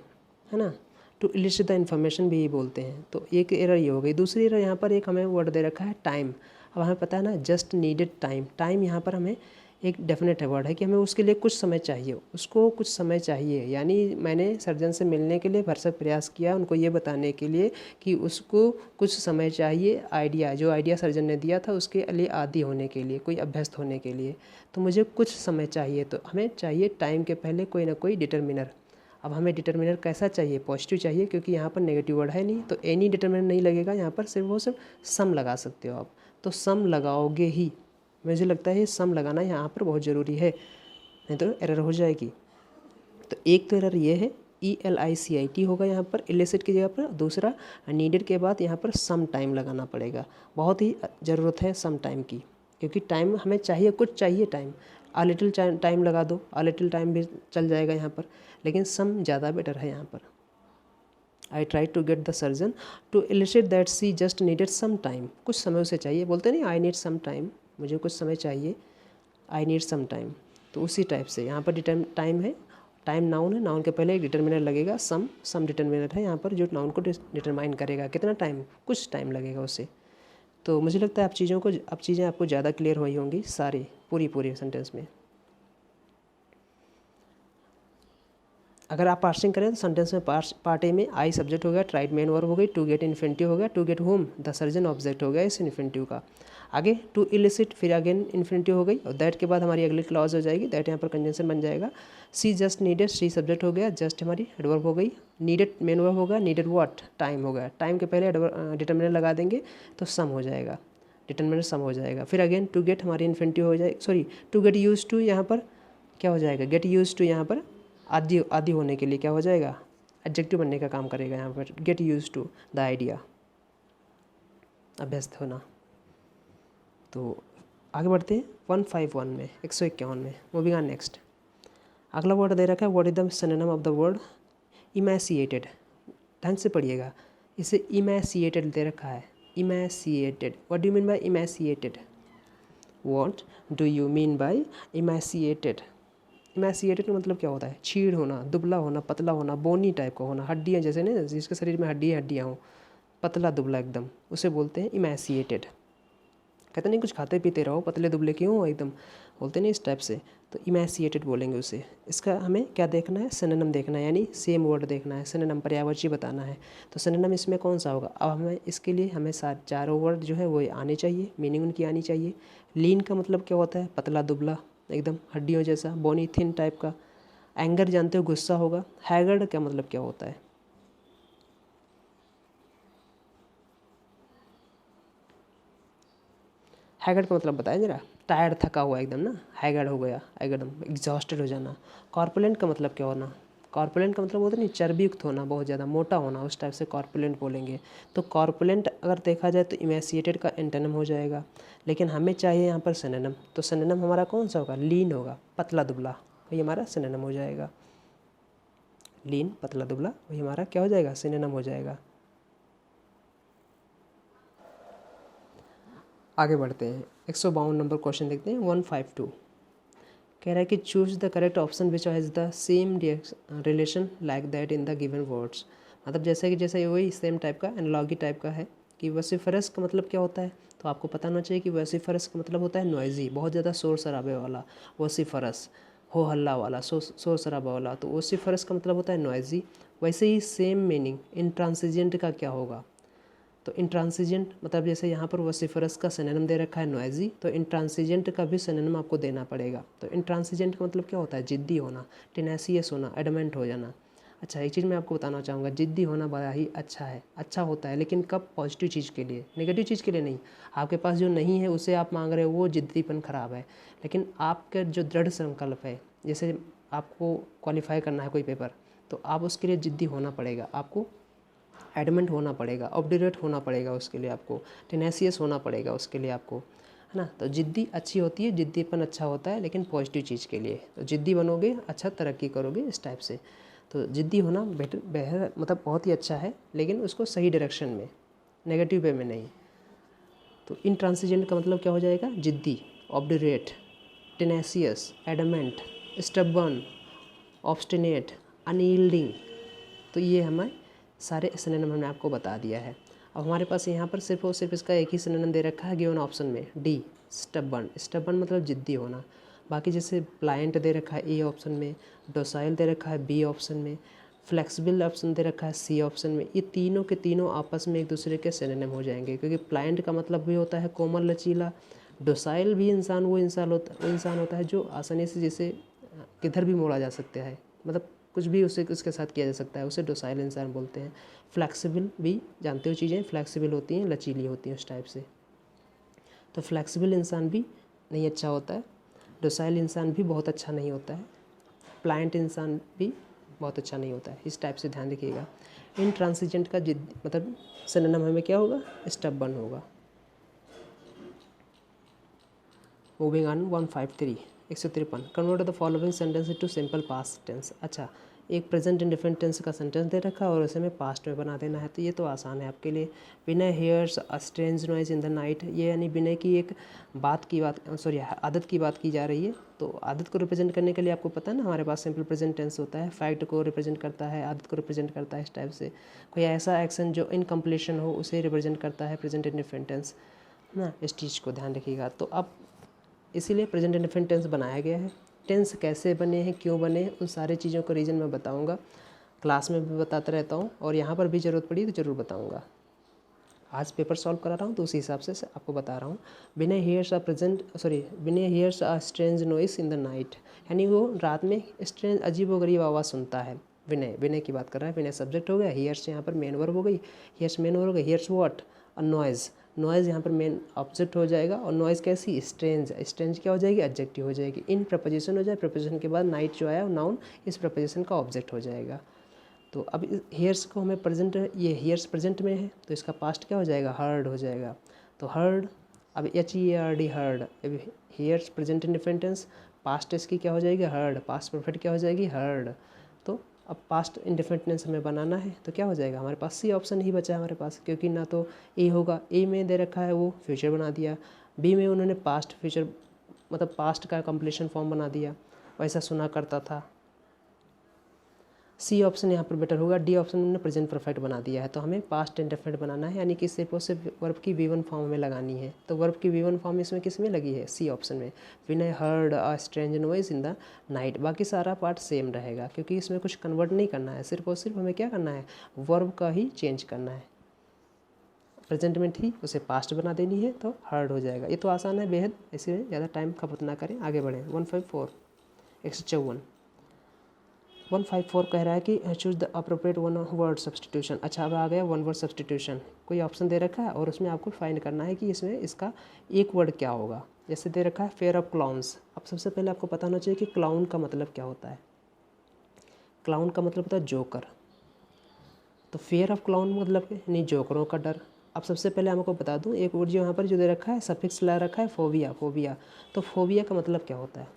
है ना। टू इलिसिट द इन्फॉर्मेशन भी यही बोलते हैं। तो एक एरर ये हो गई। दूसरी एरर यहाँ पर एक हमें वर्ड दे रखा है टाइम। अब हमें पता है ना, जस्ट नीडेड टाइम, टाइम यहाँ पर हमें एक डेफिनेट वर्ड है कि हमें उसके लिए कुछ समय चाहिए, उसको कुछ समय चाहिए। यानी मैंने सर्जन से मिलने के लिए भरसक प्रयास किया, उनको ये बताने के लिए कि उसको कुछ समय चाहिए, आइडिया, जो आइडिया सर्जन ने दिया था उसके लिए आदी होने के लिए, कोई अभ्यस्त होने के लिए, तो मुझे कुछ समय चाहिए। तो हमें चाहिए टाइम के पहले कोई ना कोई डिटर्मिनर। अब हमें डिटर्मिनर कैसा चाहिए, पॉजिटिव चाहिए, क्योंकि यहाँ पर नेगेटिव वर्ड है नहीं, तो एनी डिटर्मिनर नहीं लगेगा यहाँ पर, सिर्फ वो सिर्फ सम लगा सकते हो आप। तो सम लगाओगे ही, मुझे लगता है सम लगाना यहाँ पर बहुत ज़रूरी है, नहीं तो एरर हो जाएगी। तो एक तो एरर ये है, ELICIT होगा यहाँ पर इलिसिट की जगह पर। दूसरा, नीडेड के बाद यहाँ पर सम टाइम लगाना पड़ेगा, बहुत ही ज़रूरत है सम टाइम की, क्योंकि टाइम हमें चाहिए, कुछ चाहिए टाइम। आ लिटिल टाइम लगा दो, आ लिटिल टाइम भी चल जाएगा यहाँ पर, लेकिन सम ज़्यादा बेटर है यहाँ पर। I try to get the surgeon to elicit that she just needed some time, कुछ समय उसे चाहिए, बोलते नहीं आई नीड सम टाइम, मुझे कुछ समय चाहिए, आई नीड सम टाइम। तो उसी टाइप से यहाँ पर टाइम है, टाइम नाउन है, नाउन के पहले एक डिटर्मिनर लगेगा, सम डिटर्मिनर है यहाँ पर जो नाउन को डिटरमाइन करेगा, कितना टाइम, कुछ टाइम लगेगा उसे। तो मुझे लगता है अब चीज़ें आपको ज़्यादा क्लियर हुई होंगी सारी, पूरी सेंटेंस में। अगर आप पार्सिंग करें तो सेंटेंस में पार्ट ए में आई सब्जेक्ट हो गया, ट्राइड मेन वर्ब हो गई, टू गेट इन्फिनिटिव हो गया, to get whom the surgeon object हो गया इस इन्फिनिटिव का। आगे टू इलिसिट, फिर अगेन इन्फिनिटिव हो गई, और दैट के बाद हमारी अगली क्लॉज हो जाएगी, दैट यहाँ पर कंजंक्शन बन जाएगा। सी जस्ट नीडेड, सी सब्जेक्ट हो गया, जस्ट हमारी एडवर्ब हो गई, नीडेड मेन वर्ब होगा, नीडेड व्हाट, टाइम हो गया, टाइम के पहले डिटर्मिनर लगा देंगे तो सम हो जाएगा, डिटर्मिनर सम हो जाएगा। फिर अगेन टू गेट हमारी इन्फिनिटिव हो जाएगी, sorry to get used to, यहाँ पर क्या हो जाएगा, गेट यूज टू यहाँ पर आदि होने के लिए क्या हो जाएगा, एडजेक्टिव बनने का काम करेगा यहाँ पर, get used to the idea, अभ्यस्त होना। तो आगे बढ़ते हैं 151 में, 151 में, मूविंग ऑन नेक्स्ट। अगला वर्ड दे रखा है, what is the synonym of the word emaciated. ढंग से पढ़िएगा, इसे इमैसिएटेड दे रखा है, emaciated, what do you mean by emaciated, what do you mean by emaciated? Emaciated का मतलब क्या होता है? छीड़ होना, दुबला होना, पतला होना, बोनी टाइप का होना, हड्डियाँ जैसे ना, जिसके शरीर में हड्डियाँ हों, पतला दुबला एकदम, उसे बोलते हैं इमैसिएटेड। कहते नहीं कुछ खाते पीते रहो, पतले दुबले क्यों हो एकदम, बोलते नहीं इस टाइप से, तो इमैसिएटेड बोलेंगे उसे। इसका हमें क्या देखना है? सिनोनिम देखना है, यानी सेम वर्ड देखना है, सिनोनिम पर्यायवाची बताना है। तो सिनोनिम इसमें कौन सा होगा? अब हमें इसके लिए हमें चारों वर्ड जो है वो आने चाहिए, मीनिंग उनकी आनी चाहिए। लीन का मतलब क्या होता है? पतला दुबला एकदम, हड्डियों जैसा। बोनी थिन टाइप का। एंगर जानते हो, गुस्सा होगा। हैगर्ड का मतलब क्या होता है? हैगर्ड का मतलब बताएं जरा। टायर्ड, थका हुआ एकदम ना, हैगर्ड हो गया, एकदम एग्जॉस्टेड हो जाना। कॉर्पुलेंट का मतलब क्या होना? कॉर्पुलेंट का मतलब होता नहीं चर्बी युक्त होना, बहुत ज़्यादा मोटा होना, उस टाइप से कॉर्पुलेंट बोलेंगे। तो कॉर्पुलेंट अगर देखा जाए तो इमैसिएटेड का एंटोनिम हो जाएगा, लेकिन हमें चाहिए यहाँ पर सिनोनिम। तो सिनोनिम हमारा कौन सा होगा? लीन होगा, पतला दुबला, वही हमारा सिनोनिम हो जाएगा। लीन, पतला दुबला, वही हमारा क्या हो जाएगा? सिनोनिम हो जाएगा। आगे बढ़ते हैं, 152 नंबर क्वेश्चन देखते हैं, 152। कह रहा है कि choose the correct option which has the same relation like that in the given words. मतलब जैसे वही सेम टाइप का, एनालॉगी टाइप का है। कि वसिफरस का मतलब क्या होता है? तो आपको पता होना चाहिए कि वसिफरस का मतलब होता है नॉइजी, बहुत ज़्यादा शोर शराबे वाला। वसिफरस, हो हल्ला वाला, शोर शराबा वाला, तो वसिफरस का मतलब होता है नॉइजी। वैसे ही सेम मीनिंग इंट्रांसिजेंट का क्या होगा? तो इंट्रांसिजेंट मतलब जैसे यहाँ पर वसिफरस का सिनोनिम दे रखा है नॉइजी, तो इंट्रांसिजेंट का भी सिनोनिम आपको देना पड़ेगा। तो इंट्रांसिजेंट का मतलब क्या होता है? जिद्दी होना, टेनेसियस होना, एडमेंट हो जाना। अच्छा, एक चीज़ मैं आपको बताना चाहूँगा, जिद्दी होना बड़ा ही अच्छा है, अच्छा होता है, लेकिन कब? पॉजिटिव चीज़ के लिए, नेगेटिव चीज़ के लिए नहीं। आपके पास जो नहीं है उसे आप मांग रहे हो, वो जिद्दीपन खराब है। लेकिन आपका जो दृढ़ संकल्प है, जैसे आपको क्वालिफाई करना है कोई पेपर, तो आप उसके लिए जिद्दी होना पड़ेगा, आपको एडमेंट होना पड़ेगा, ऑब्डुरेट होना पड़ेगा उसके लिए आपको, टेनेसियस होना पड़ेगा उसके लिए आपको, है ना। तो जिद्दी अच्छी होती है, जिद्दीपन अच्छा होता है, लेकिन पॉजिटिव चीज़ के लिए। तो जिद्दी बनोगे, अच्छा तरक्की करोगे इस टाइप से। तो जिद्दी होना बेहतर मतलब बहुत ही अच्छा है, लेकिन उसको सही डायरेक्शन में, नेगेटिव वे में नहीं। तो इंट्रांसिजेंट का मतलब क्या हो जाएगा? जिद्दी, ऑब्डुरेट, टेनेसियस, एडमेंट, स्टबर्न, ऑब्स्टिनेट, अनयील्डिंग। तो ये हमें सारे सिनोनिम हमने आपको बता दिया है। अब हमारे पास यहाँ पर सिर्फ और सिर्फ इसका एक ही सिनोनिम दे रखा है गिवन ऑप्शन में, डी, स्टबर्न। स्टबर्न मतलब जिद्दी होना। बाकी जैसे प्लायंट दे रखा है ए ऑप्शन में, डोसाइल दे रखा है बी ऑप्शन में, फ्लेक्सिबल ऑप्शन दे रखा है सी ऑप्शन में। ये तीनों के तीनों आपस में एक दूसरे के सिनोनिम हो जाएंगे, क्योंकि प्लायंट का मतलब भी होता है कोमल लचीला। डोसाइल भी वो इंसान होता है जो आसानी से जैसे किधर भी मोड़ा जा सकता है, मतलब कुछ भी उसके साथ किया जा सकता है, उसे डोसाइल इंसान बोलते हैं। फ्लेक्सिबल भी जानते हो, चीज़ें फ्लेक्सिबल होती हैं, लचीली होती हैं उस टाइप से। तो फ्लेक्सिबल इंसान भी नहीं अच्छा होता है, डोसाइल इंसान भी बहुत अच्छा नहीं होता है, प्लायंट इंसान भी बहुत अच्छा नहीं होता है, इस टाइप से ध्यान रखिएगा। इंट्रांसिजेंट का जिद मतलब सिनोनिम हमें क्या होगा? स्टबर्न होगा। Moving on 153, 153। Convert the following sentence to simple past tense. अच्छा, एक प्रेजेंट इंडिफरेंट टेंस का सेंटेंस दे रखा है और उसे हमें पास्ट में बना देना है, तो ये तो आसान है आपके लिए। Vinay hears a strange noise in the night, ये यानी विनय की एक आदत की बात की जा रही है। तो आदत को रिप्रेजेंट करने के लिए आपको पता है ना, हमारे पास सिंपल प्रेजेंट टेंस होता है, फैक्ट को रिप्रेजेंट करता है, आदत को रिप्रेजेंट करता है, इस टाइप से। कोई ऐसा एक्शन जो इनकम्प्लीशन हो उसे रिप्रेजेंट करता है प्रेजेंट इंडिफरेंट टेंस, है ना। इस चीज़ को ध्यान रखिएगा। तो अब इसीलिए प्रेजेंट इंडिफरेंट टेंस बनाया गया है। टेंस कैसे बने हैं, क्यों बने हैं, उन सारी चीज़ों को रीज़न मैं बताऊंगा, क्लास में भी बताता रहता हूँ, और यहाँ पर भी ज़रूरत पड़ी तो ज़रूर बताऊँगा। आज पेपर सॉल्व करा रहा हूँ तो उसी हिसाब से आपको बता रहा हूँ। Vinay hears a strange noise in the night, यानी वो रात में स्ट्रेंज अजीबोगरीब आवाज़ सुनता है। विनय की बात कर रहा है, विनय सब्जेक्ट हो गया, हियर्स यहाँ पर मेन वर्ब हो गई, हियर्स मेन वर्ब हो गई, here's what? A noise, noise यहाँ पर मेन ऑब्जेक्ट हो जाएगा, और नॉइज़ कैसी? स्ट्रेंज, स्ट्रेंज क्या हो जाएगी? एडजेक्टिव हो जाएगी। इन प्रपोजिशन हो जाए, प्रपोजिशन के बाद नाइट जो आया नाउन इस प्रपोजिशन का ऑब्जेक्ट हो जाएगा। तो अब हेयर्स को हमें प्रेजेंट, ये हेयर्स प्रेजेंट में है तो इसका पास्ट क्या हो जाएगा? हर्ड हो जाएगा। तो हर्ड, अब HEARD, हर्ड। अब hears present indifferent tense, past इसकी क्या हो जाएगी? हर्ड। पास्ट परफेक्ट क्या हो जाएगी? हर्ड। तो अब पास्ट इंडिफरेंट टेंस हमें बनाना है, तो क्या हो जाएगा? हमारे पास सी ऑप्शन ही बचा है हमारे पास, क्योंकि ना तो ए होगा, ए में दे रखा है वो फ्यूचर बना दिया, बी में उन्होंने पास्ट फ्यूचर मतलब पास्ट का कंप्लीशन फॉर्म बना दिया, वैसा सुना करता था। सी ऑप्शन यहाँ पर बेटर होगा। डी ऑप्शन में प्रेजेंट परफेक्ट बना दिया है, तो हमें पास्ट इंडेफिनिट बनाना है, यानी कि सिर्फ और सिर्फ वर्ब की V1 फॉर्म में लगानी है। तो वर्ब की V1 फॉर्म इसमें किस में लगी है? सी ऑप्शन में। Vinay heard a strange noise in the night. बाकी सारा पार्ट सेम रहेगा, क्योंकि इसमें कुछ कन्वर्ट नहीं करना है, सिर्फ और सिर्फ हमें क्या करना है? वर्ब का ही चेंज करना है। प्रेजेंट में थी, उसे पास्ट बना देनी है, तो हर्ड हो जाएगा। ये तो आसान है बेहद, इसलिए ज़्यादा टाइम खपत ना करें, आगे बढ़ें। 154 154 154 कह रहा है कि choose the appropriate one word substitution. अच्छा, अब आ गया वन वर्ड सब्सटीट्यूशन। कोई ऑप्शन दे रखा है और उसमें आपको फाइंड करना है कि इसमें इसका एक वर्ड क्या होगा। जैसे दे रखा है फेयर ऑफ क्लाउन्स। अब सबसे पहले आपको पता होना चाहिए कि क्लाउन का मतलब क्या होता है। क्लाउन का मतलब होता है जोकर। तो फेयर ऑफ क्लाउन मतलब नहीं, जोकरों का डर। अब सबसे पहले हमको बता दूं, एक वर्ड जो यहाँ पर जो दे रखा है सफिक्स ला रखा है फोबिया। फोबिया, तो फोबिया का मतलब क्या होता है?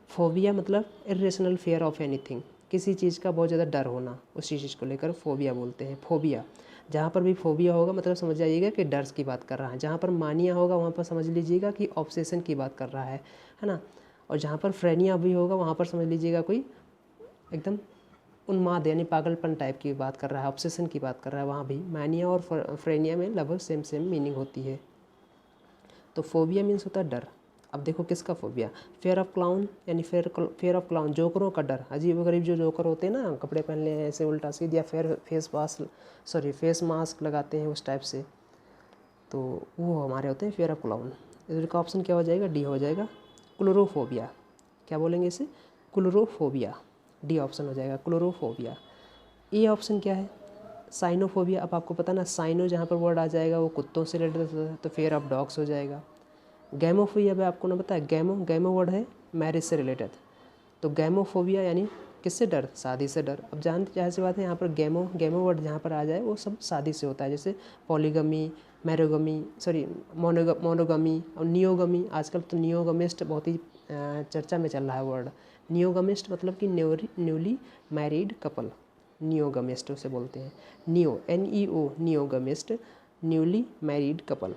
फोबिया मतलब इरेशनल फियर ऑफ एनीथिंग, किसी चीज़ का बहुत ज़्यादा डर होना, उसी चीज़ को लेकर फोबिया बोलते हैं। फोबिया, जहाँ पर भी फोबिया होगा मतलब समझ जाइएगा कि डर की बात कर रहा है। जहाँ पर मानिया होगा वहाँ पर समझ लीजिएगा कि ऑब्सेशन की बात कर रहा है ना। और जहाँ पर फ्रेनिया भी होगा वहाँ पर समझ लीजिएगा कोई एकदम उन्माद यानी पागलपन टाइप की बात कर रहा है, ऑब्सेशन की बात कर रहा है। वहाँ भी मैनिया और फ्रेनिया में लगभग सेम सेम मीनिंग होती है। तो फोबिया मीन्स होता है डर। अब देखो किसका फोबिया? फेयर ऑफ क्लाउन, यानी फेयर ऑफ क्लाउन, जोकरों का डर। अजीब गरीब जो जोकर होते हैं ना, कपड़े पहन ले ऐसे उल्टा सीधा, फेस मास्क लगाते हैं उस टाइप से, तो वो हमारे होते हैं फेयर ऑफ क्लाउन। इसका ऑप्शन क्या हो जाएगा? डी हो जाएगा। क्लोरोफोबिया, क्या बोलेंगे इसे? क्लोरोफोबिया। डी ऑप्शन हो जाएगा, क्लोरोफोबिया। ए ऑप्शन क्या है? साइनोफोबिया। अब आपको पता ना, साइनो जहाँ पर वर्ड आ जाएगा वो कुत्तों से रिलेटेड है, तो फेयर ऑफ डॉग्स हो जाएगा। गैमोफोबिया भी आपको ना पता है, गैमो वर्ड है मैरिज से रिलेटेड, तो गैमोफोबिया यानी किससे डर? शादी से डर। अब जानते जाहिर सी बात है, यहाँ पर गैमो वर्ड जहाँ पर आ जाए वो सब शादी से होता है, जैसे पॉलीगमी, मोनोगमी और नियोगमी। आजकल तो नियोगमिस्ट बहुत ही चर्चा में चल रहा है वर्ड। नियोगमिस्ट मतलब कि न्यूली मैरिड कपल, नियोगमिस्ट उसे बोलते हैं। NEO, neogamist, newly married couple.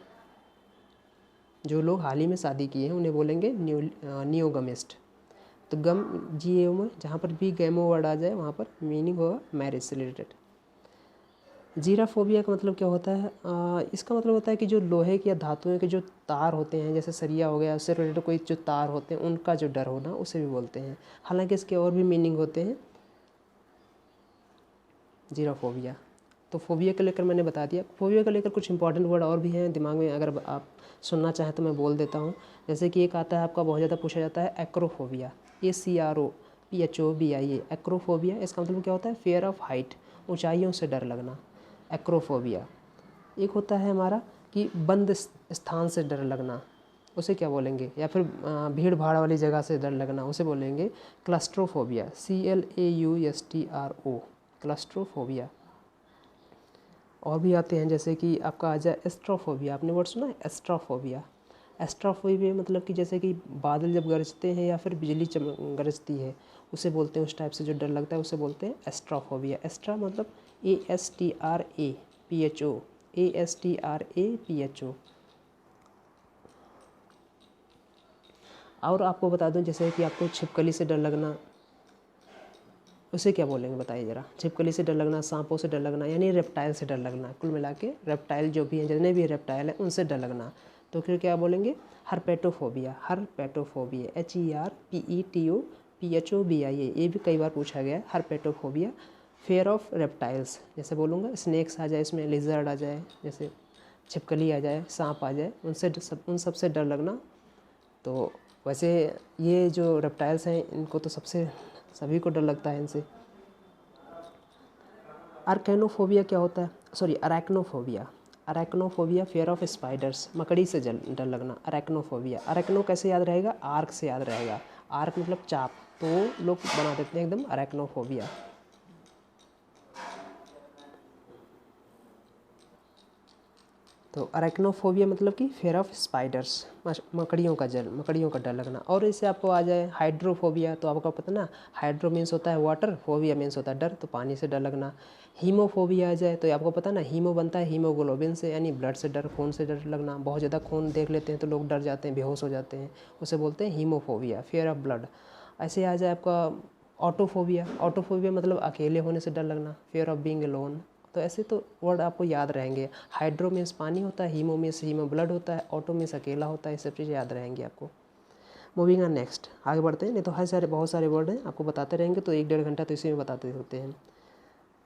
जो लोग हाल ही में शादी किए हैं उन्हें बोलेंगे नियोगमिस्ट। तो GAO में जहाँ पर भी गैमो वर्ड आ जाए वहाँ पर मीनिंग होगा मैरिज से रिलेटेड। जीराफोबिया का मतलब क्या होता है? इसका मतलब होता है कि जो लोहे के या धातुओं के जो तार होते हैं, जैसे सरिया हो गया, उससे रिलेटेड कोई जो तार होते हैं उनका जो डर होना, उसे भी बोलते हैं। हालांकि इसके और भी मीनिंग होते हैं जीराफोबिया। तो फोबिया को लेकर मैंने बता दिया। फोबिया को लेकर कुछ इंपॉर्टेंट वर्ड और भी हैं दिमाग में, अगर आप सुनना चाहें तो मैं बोल देता हूँ। जैसे कि एक आता है आपका, बहुत ज़्यादा पूछा जाता है, एक्रोफोबिया। ACROPHOBIA, acrophobia. इसका मतलब क्या होता है? फेयर ऑफ हाइट, ऊंचाइयों से डर लगना, एक्रोफोबिया। एक होता है हमारा कि बंद स्थान से डर लगना, उसे क्या बोलेंगे? या फिर भीड़ भाड़ वाली जगह से डर लगना, उसे बोलेंगे क्लस्ट्रोफोबिया, CLAUSTRO, क्लस्ट्रोफोबिया। और भी आते हैं, जैसे कि आपका आ जाए एस्ट्रोफोबिया। आपने वर्ड सुना है एस्ट्रोफोबिया? एस्ट्रोफोबिया मतलब कि जैसे कि बादल जब गरजते हैं या फिर बिजली गरजती है, उसे बोलते हैं, उस टाइप से जो डर लगता है उसे बोलते हैं एस्ट्रोफोबिया। एस्ट्रा मतलब ASTRAPHO, ASTRAPHO। और आपको बता दूं, जैसे कि आपको छिपकली से डर लगना, उसे क्या बोलेंगे बताइए ज़रा? छिपकली से डर लगना, सांपों से डर लगना, यानी रेप्टाइल से डर लगना। कुल मिला के रेप्टाइल जो भी हैं, जितने भी रेप्टाइल हैं उनसे डर लगना, तो फिर क्या बोलेंगे? हर्पेटोफोबिया, हर्पेटोफोबिया, HERPETOPHOBIA। ये भी कई बार पूछा गया है, हर्पेटोफोबिया। फेयर ऑफ रेप्टाइल्स, जैसे बोलूँगा स्नेक्स आ जाए, इसमें लिजर्ड आ जाए, जैसे छिपकली आ जाए, सांप आ जाए, उन सब से डर लगना। तो वैसे ये जो रेप्टाइल्स हैं इनको तो सभी को डर लगता है इनसे। आर्कैनोफोबिया क्या होता है? अरैक्नोफोबिया। अरैक्नोफोबिया फेयर ऑफ स्पाइडर्स, मकड़ी से डर लगना, अरैक्नोफोबिया। अरैक्नो कैसे याद रहेगा? आर्क से याद रहेगा। आर्क मतलब चाप, तो लोग बना देते हैं एकदम अरैक्नोफोबिया। तो अरेक्नोफोबिया मतलब कि फेयर ऑफ स्पाइडर्स, मकड़ियों का डर लगना। और इससे आपको आ जाए हाइड्रोफोबिया, तो आपको पता ना, हाइड्रो मीन्स होता है वाटर, फोबिया मीन्स होता है डर, तो पानी से डर लगना। हीमोफोबिया आ जाए तो आपको पता ना, हीमो बनता है हीमोग्लोबिन से, यानी ब्लड से डर, खून से डर लगना। बहुत ज़्यादा खून देख लेते हैं तो लोग डर जाते हैं, बेहोश हो जाते हैं, उसे बोलते हैं हीमोफोबिया, फियर ऑफ ब्लड। ऐसे आ जाए आपका ऑटोफोबिया मतलब अकेले होने से डर लगना, फियर ऑफ बीइंग अलोन। तो ऐसे तो वर्ड आपको याद रहेंगे। हाइड्रो मीन्स पानी होता है, हीमो मीन्स हीमो ब्लड होता है, ऑटो मीन्स अकेला होता है, ये सब चीज़ें याद रहेंगी आपको। मूविंग ऑन नेक्स्ट, आगे बढ़ते हैं। नहीं तो बहुत सारे वर्ड हैं, आपको बताते रहेंगे तो 1-1.5 घंटा तो इसी में बताते होते हैं।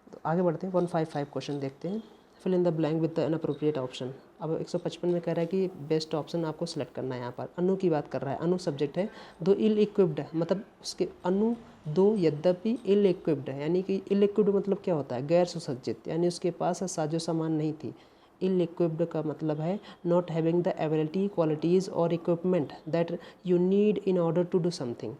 तो आगे बढ़ते हैं, 155 क्वेश्चन देखते हैं। Fill in the blank with the unappropriate option. अब 155 में कह रहा है कि बेस्ट ऑप्शन आपको सेलेक्ट करना है। यहाँ पर अनु की बात कर रहा है, अनु सब्जेक्ट है, दो इल इक्विप्ड है, मतलब उसके अनु दो यद्यपि इल इक्विप्ड है, यानी कि इल इक्विप्ड मतलब क्या होता है, गैर सुसज्जित, यानी उसके पास साजो सामान नहीं थी। इल इक्विप्ड का मतलब है not having the ability, qualities और equipment that you need in order to do something.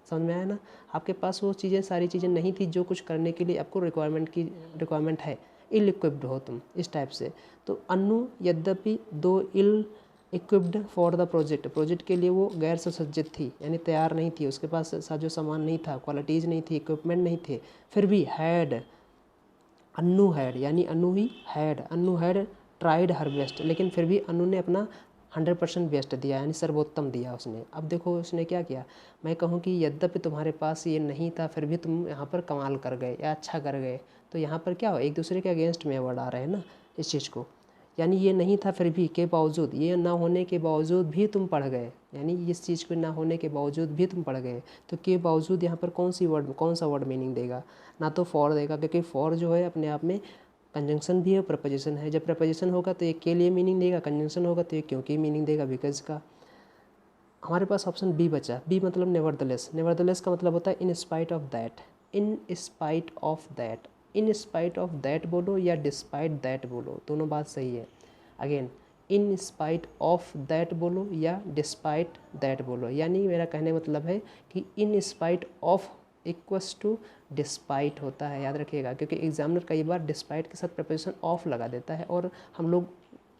समझ में आया ना, आपके पास वो चीज़ें, सारी चीज़ें नहीं थी जो कुछ करने के लिए आपको रिक्वायरमेंट है, इल इक्विप्ड हो तुम, इस टाइप से। तो अनु यद्यपि दो ill equipped for the project के लिए वो गैर सुसज्जित थी, यानी तैयार नहीं थी, उसके पास साजो सामान नहीं था, क्वालिटीज़ नहीं थी, इक्विपमेंट नहीं थे, फिर भी अनु हैड, यानी अनु हैड ट्राइड हर बेस्ट, लेकिन फिर भी अनु ने अपना 100% बेस्ट दिया, यानी सर्वोत्तम दिया उसने। अब देखो उसने क्या किया, मैं कहूँ कि यद्यपि तुम्हारे पास ये नहीं था फिर भी तुम यहाँ पर कमाल कर गए या अच्छा कर गए, तो यहाँ पर क्या हो, एक दूसरे के अगेंस्ट में वर्ड आ रहे हैं ना इस चीज़ को। यानी ये नहीं था फिर भी के बावजूद, ये ना होने के बावजूद भी तुम पढ़ गए, यानी इस चीज़ को ना होने के बावजूद भी तुम पढ़ गए। तो के बावजूद यहाँ पर कौन सा वर्ड मीनिंग देगा, ना तो फॉर देगा, क्योंकि फॉर जो है अपने आप में कंजंक्शन भी है, प्रपोजिशन है। जब प्रपोजिशन होगा तो एक के लिए मीनिंग देगा, कंजंक्शन होगा तो एक क्योंकि मीनिंग देगा, बिकॉज का। हमारे पास ऑप्शन बी बचा, बी मतलब नेवरदलेस। नेवरदलेस का मतलब होता है इन spite of that, in spite of that, in spite of that बोलो या डिस्पाइट दैट बोलो, दोनों बात सही है। Again, in spite of that बोलो या डिस्पाइट दैट बोलो, यानी मेरा कहने मतलब है कि in spite of equals to despite होता है, याद रखिएगा, क्योंकि एग्जामिनर कई बार डिस्पाइट के साथ प्रपोजिशन ऑफ लगा देता है और हम लोग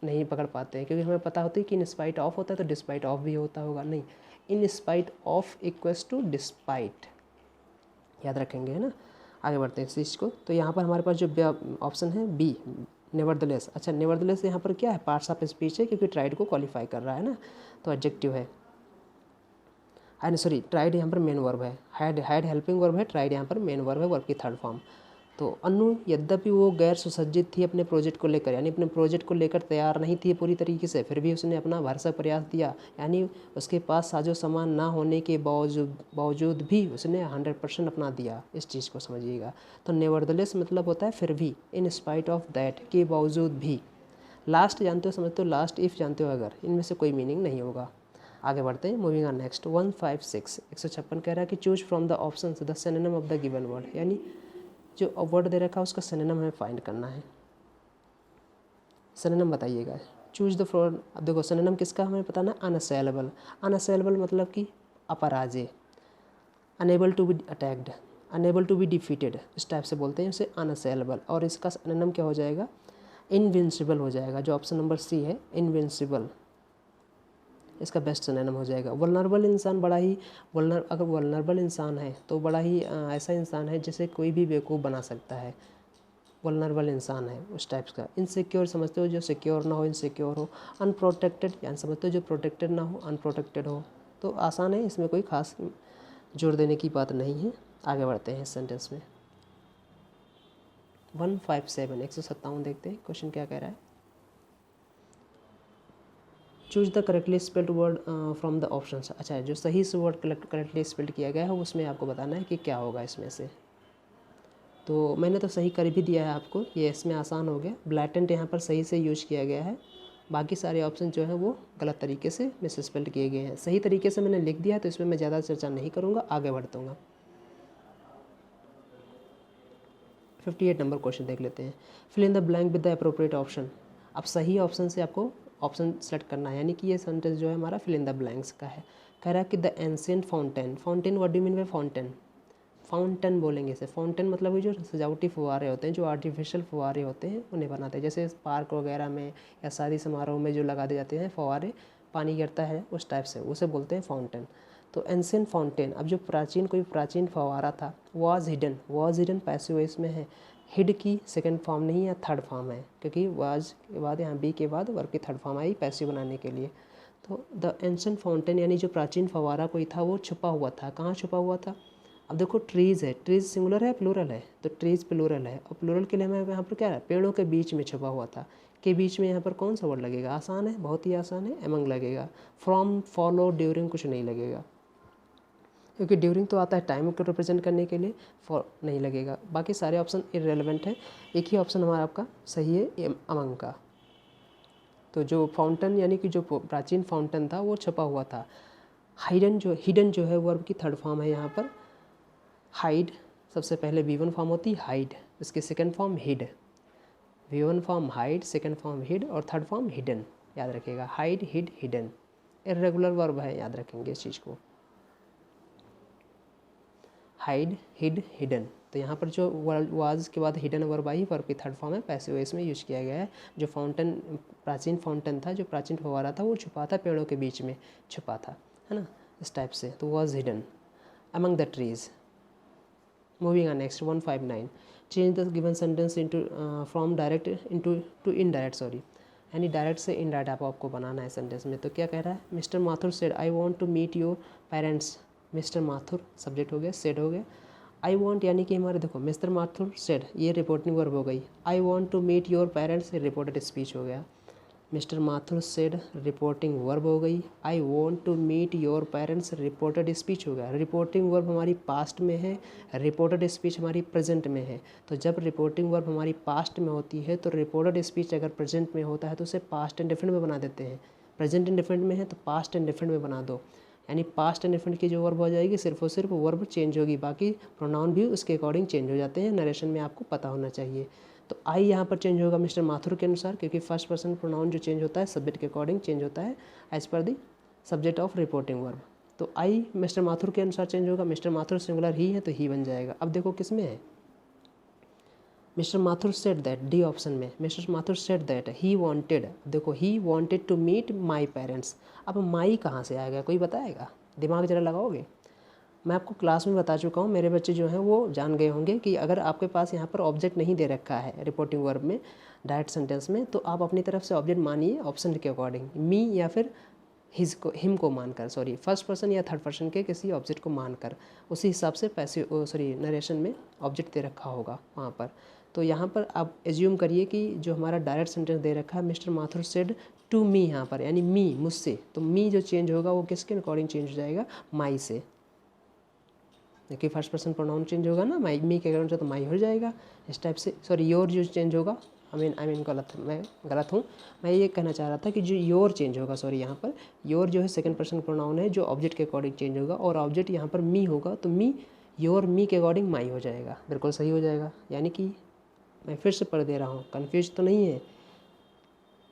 नहीं पकड़ पाते हैं, क्योंकि हमें पता होता है कि इन स्पाइट ऑफ होता है तो डिस्पाइट ऑफ भी होता होगा, नहीं, in spite of equals to despite, याद रखेंगे, है ना। आगे बढ़ते हैं इस चीज़ को। तो यहाँ पर हमारे पास जो ऑप्शन है बी नेवरदलेस। अच्छा, नेवरदलेस यहाँ पर क्या है, पार्ट्स ऑफ स्पीच है, क्योंकि ट्राइड को क्वालिफाई कर रहा है ना, तो एडजेक्टिव है। सॉरी, ट्राइड यहाँ पर मेन वर्ब है, हैड हेल्पिंग वर्ब है, ट्राइड यहाँ पर मेन वर्ब है, वर्ब की थर्ड फॉर्म। तो अनु यद्यपि वो गैर सुसज्जित थी अपने प्रोजेक्ट को लेकर, यानी अपने प्रोजेक्ट को लेकर तैयार नहीं थी पूरी तरीके से, फिर भी उसने अपना भरसक प्रयास दिया, यानी उसके पास साजो सामान ना होने के बावजूद भी उसने 100% अपना दिया, इस चीज़ को समझिएगा। तो नेवरदलेस मतलब होता है फिर भी, इन स्पाइट ऑफ दैट, के बावजूद भी। लास्ट जानते हो, समझते हो, लास्ट इफ़ जानते हो अगर, इनमें से कोई मीनिंग नहीं होगा। आगे बढ़ते हैं, मूविंग ऑन नेक्स्ट। 156 कह रहा है कि choose from the option the synonym of the given word, यानी जो वर्ड दे रखा है उसका सिनोनिम हमें फाइंड करना है। सिनोनिम बताइएगा, चूज द फ्रॉम। अब देखो सिनोनिम किसका हमें पता ना, अनअसेलेबल। अनअसेलेबल मतलब कि अपराजेय, unable to be attacked, unable to be defeated, इस टाइप से बोलते हैं उसे अनअसेलेबल। और इसका सिनोनिम क्या हो जाएगा, इनविंसिबल हो जाएगा, जो ऑप्शन नंबर सी है, इनविंसिबल, इसका बेस्ट सिनोनिम हो जाएगा। वल्नरेबल इंसान बड़ा ही अगर वल्नरेबल इंसान है तो बड़ा ही ऐसा इंसान है जिसे कोई भी बेवकूफ़ बना सकता है, वल्नरेबल इंसान है उस टाइप्स का। इनसिक्योर समझते हो, जो सिक्योर ना हो, इनसिक्योर हो। अनप्रोटेक्टेड यानी समझते हो जो प्रोटेक्टेड ना हो, अनप्रोटेक्टेड हो। तो आसान है, इसमें कोई खास जोर देने की बात नहीं है। आगे बढ़ते हैं इस सेंटेंस में। 157 देखते हैं क्वेश्चन क्या कह रहा है। Choose the correctly spelled word from the option. अच्छा, जो सही से वर्ड करेक्टली स्पेल्ड किया गया है उसमें आपको बताना है कि क्या होगा इसमें से। तो मैंने तो सही कर भी दिया है आपको, ये इसमें आसान हो गया। ब्लैटेंट यहाँ पर सही से यूज किया गया है, बाकी सारे ऑप्शन जो है वो गलत तरीके से मिसस्पेल्ड किए गए हैं। सही तरीके से मैंने लिख दिया तो इसमें मैं ज़्यादा चर्चा नहीं करूँगा, आगे बढ़ूँगा। 58 नंबर क्वेश्चन देख लेते हैं। Fill in the blank with the appropriate option. अब सही ऑप्शन से आपको ऑप्शन सेलेक्ट करना है, यानी कि ये सेंटेंस जो है हमारा फिल इन द ब्लैंक्स का है। कह रहा है कि the ancient fountain, fountain what do you mean bye fountain, fountain बोलेंगे इसे। फाउंटेन मतलब कि जो सजावटी फुहारे होते हैं, जो आर्टिफिशियल फुहारे होते हैं उन्हें बनाते हैं, जैसे पार्क वगैरह में या शादी समारोह में जो लगा दिए जाते हैं फुहारे, पानी गिरता है उस टाइप से, उसे बोलते हैं फाउंटेन। तो एंशिएंट फाउंटेन, अब जो कोई प्राचीन फव्वारा था, वाज हिडन पैसिव वॉइस में है। हिड की सेकंड फॉर्म नहीं है, थर्ड फॉर्म है, क्योंकि वाज के बाद यहाँ बी के बाद वर्ब की थर्ड फॉर्म आई पैसिव बनाने के लिए। तो द एंशिएंट फाउंटेन यानी जो प्राचीन फव्वारा कोई था वो छुपा हुआ था। कहाँ छुपा हुआ था? अब देखो ट्रीज़ है, ट्रीज़ सिंगुलर है प्लूरल है, तो ट्रीज़ प्लूरल है, और प्लूरल के लिए हमें यहाँ पर क्या है, पेड़ों के बीच में छुपा हुआ था। के बीच में यहाँ पर कौन सा वर्ड लगेगा? आसान है, बहुत ही आसान है, एमंग लगेगा। फ्रॉम, फॉलो, ड्यूरिंग कुछ नहीं लगेगा, क्योंकि ड्यूरिंग तो आता है टाइम को रिप्रेजेंट करने के लिए, फॉर नहीं लगेगा। बाकी सारे ऑप्शन इररेलेवेंट है, एक ही ऑप्शन हमारा आपका सही है अमंग का। तो जो फाउंटेन यानी कि जो प्राचीन फाउंटेन था वो छुपा हुआ था। हिडन जो है वर्ब की थर्ड फॉर्म है यहाँ पर। हाइड सबसे पहले V1 फॉर्म होती है हाइड, इसकी second form hid. V1 form hide, second form hid और थर्ड फॉर्म हिडन, याद रखिएगा। Hide, hid, hidden irregular verb है, याद रखेंगे इस चीज़ को। Hide, hid, hidden. तो यहाँ पर जो वाज के बाद हिडन वर्ब आई, वर्ब की थर्ड फॉर्म है, पैसिव वॉइस में यूज किया गया है। जो फाउंटेन प्राचीन फाउंटेन था, जो प्राचीन फव्वारा था, वो छुपा था, पेड़ों के बीच में छुपा था, है ना, इस टाइप से। तो was hidden among the trees. Moving on next 159, change the given sentence into from direct into two indirect, sorry, यानी डायरेक्ट से इनडायरेक्ट आपको बनाना है सेंटेंस में। तो क्या कह रहा है? Mister Mathur said I want to meet your parents. Mister Mathur subject हो गया, सेड हो गया। आई वांट यानी कि हमारे देखो मिस्टर माथुर सेड, ये रिपोर्टिंग वर्ब हो गई। I want to meet your parents, ये रिपोर्टेड स्पीच हो गया। Mister Mathur said reporting verb हो गई। I want to meet your parents reported speech हो गया। रिपोर्टिंग वर्ब हमारी पास्ट में है, रिपोर्टेड स्पीच हमारी प्रेजेंट में है। तो जब रिपोर्टिंग वर्ब हमारी पास्ट में होती है तो रिपोर्टेड स्पीच अगर प्रेजेंट में होता है तो उसे पास्ट इंडेफिनिट में बना देते हैं। प्रेजेंट इंडेफिनिट में है तो पास्ट इंडेफिनिट में बना दो, यानी पास्ट इंडेफिनिट की जो वर्ब हो जाएगी सिर्फ और सिर्फ वर्ब चेंज होगी, बाकी प्रोनाउन भी उसके अकॉर्डिंग चेंज हो जाते हैं। नरेशन में आपको पता होना चाहिए। तो आई यहाँ पर चेंज होगा मिस्टर माथुर के अनुसार, क्योंकि फर्स्ट पर्सन प्रोनाउन जो चेंज होता है सब्जेक्ट के अकॉर्डिंग चेंज होता है एज पर the subject of reporting verb. तो आई मिस्टर माथुर के अनुसार चेंज होगा। मिस्टर माथुर सिंगुलर ही है तो ही बन जाएगा। अब देखो किस में है, mister Mathur said that, D option में Mr Mathur said that he wanted, देखो he wanted to meet my parents. अब माई कहाँ से आएगा, कोई बताएगा? दिमाग जरा लगाओगे। मैं आपको क्लास में बता चुका हूँ, मेरे बच्चे जो हैं वो जान गए होंगे कि अगर आपके पास यहाँ पर ऑब्जेक्ट नहीं दे रखा है रिपोर्टिंग वर्ब में डायरेक्ट सेंटेंस में, तो आप अपनी तरफ से ऑब्जेक्ट मानिए ऑप्शन के अकॉर्डिंग, मी या फिर हिज को, हिम को मानकर, सॉरी फर्स्ट पर्सन या थर्ड पर्सन के किसी ऑब्जेक्ट को मानकर, उसी हिसाब से पैसिव सॉरी नरेशन में ऑब्जेक्ट दे रखा होगा वहाँ पर। तो यहाँ पर आप एज्यूम करिए कि जो हमारा डायरेक्ट सेंटेंस दे रखा है mister Mathur said to me, यहाँ पर यानी मी मुझसे, तो मी जो चेंज होगा वो किसके अकॉर्डिंग चेंज हो जाएगा? माई से, क्योंकि फर्स्ट पर्सन प्रोनाउन चेंज होगा ना, माई मी के कारण से तो माई हो जाएगा इस टाइप से। सॉरी योर जो चेंज होगा, आई मीन मैं गलत हूँ, मैं ये कहना चाह रहा था कि जो योर चेंज होगा, सॉरी यहाँ पर योर जो है सेकंड पर्सन प्रोनाउन है जो ऑब्जेक्ट के अकॉर्डिंग चेंज होगा, और ऑब्जेक्ट यहाँ पर मी होगा तो मी योर मी के अकॉर्डिंग माई हो जाएगा, बिल्कुल सही हो जाएगा। यानी कि मैं फिर से पढ़ दे रहा हूँ, कन्फ्यूज तो नहीं है,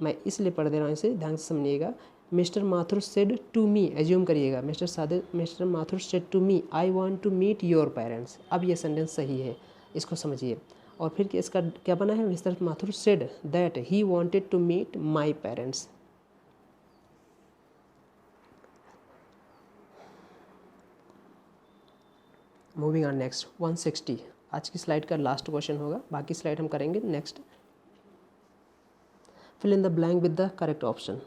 मैं इसलिए पढ़ दे रहा हूँ, इसे ध्यान से समझिएगा। Mr Mathur said to me, assume करिएगा Mr Mathur said to me I want to meet your parents. अब ये सेंटेंस सही है, इसको समझिए। और फिर इसका क्या बना है? Mister Mathur said that he wanted to meet my parents. Moving on next 160, आज की स्लाइड का लास्ट क्वेश्चन होगा, बाकी स्लाइड हम करेंगे next. Fill in the blank with the correct option.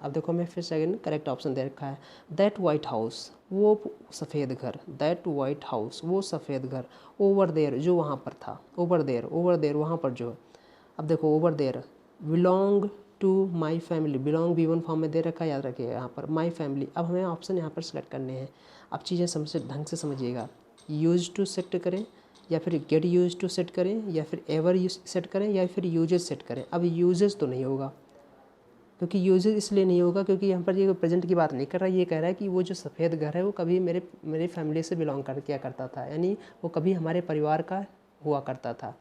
अब देखो मैं फिर सेकंड करेक्ट ऑप्शन दे रखा है। दैट वाइट हाउस, वो सफ़ेद घर, दैट वाइट हाउस वो सफ़ेद घर, ओवर देयर जो वहाँ पर था, ओवर देयर वहाँ पर जो। अब देखो over there belong to my family, belong V1 form में दे रखा है, याद रखिएगा यहाँ पर माई फैमिली। अब हमें ऑप्शन यहाँ पर सेलेक्ट करने हैं। अब चीज़ें समझ ढंग से समझिएगा, यूज टू सेट करें या फिर गेट यूज टू सेट करें या फिर एवर यूज सेट करें या फिर यूजेज सेट करें। अब यूजेज तो नहीं होगा, क्योंकि यूजेज इसलिए नहीं होगा क्योंकि यहाँ पर ये प्रेजेंट की बात नहीं कर रहा है, ये कह रहा है कि वो जो सफ़ेद घर है वो कभी मेरी फैमिली से बिलोंग कर किया करता था, यानी वो कभी हमारे परिवार का हुआ करता था,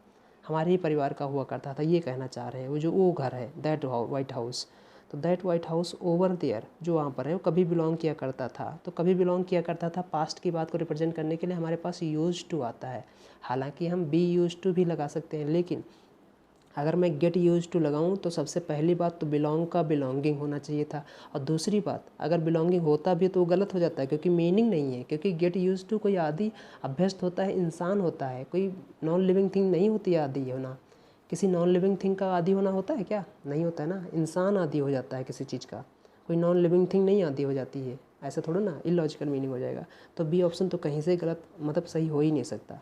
हमारे ही परिवार का हुआ करता था, ये कहना चाह रहे हैं। वो जो वो घर है दैट वाइट हाउस, तो that white house over there जो वहाँ पर है वो कभी बिलोंग किया करता था, तो कभी बिलोंग किया करता था पास्ट की बात को रिप्रेजेंट करने के लिए हमारे पास यूज टू आता है। हालांकि हम बी यूज टू भी लगा सकते हैं, लेकिन अगर मैं गेट यूज टू लगाऊं तो सबसे पहली बात तो बिलोंग का बिलोंगिंग होना चाहिए था, और दूसरी बात अगर बिलोंगिंग होता भी तो वो गलत हो जाता है क्योंकि मीनिंग नहीं है। क्योंकि गेट यूज टू कोई आदि अभ्यस्त होता है, इंसान होता है, कोई नॉन लिविंग थिंग नहीं होती है आदि होना। किसी नॉन लिविंग थिंग का आदि होना होता है क्या? नहीं होता है ना। इंसान आदि हो जाता है किसी चीज़ का, कोई नॉन लिविंग थिंग नहीं आदि हो जाती है। ऐसा थोड़ा ना, इलॉजिकल मीनिंग हो जाएगा। तो बी ऑप्शन तो कहीं से गलत मतलब सही हो ही नहीं सकता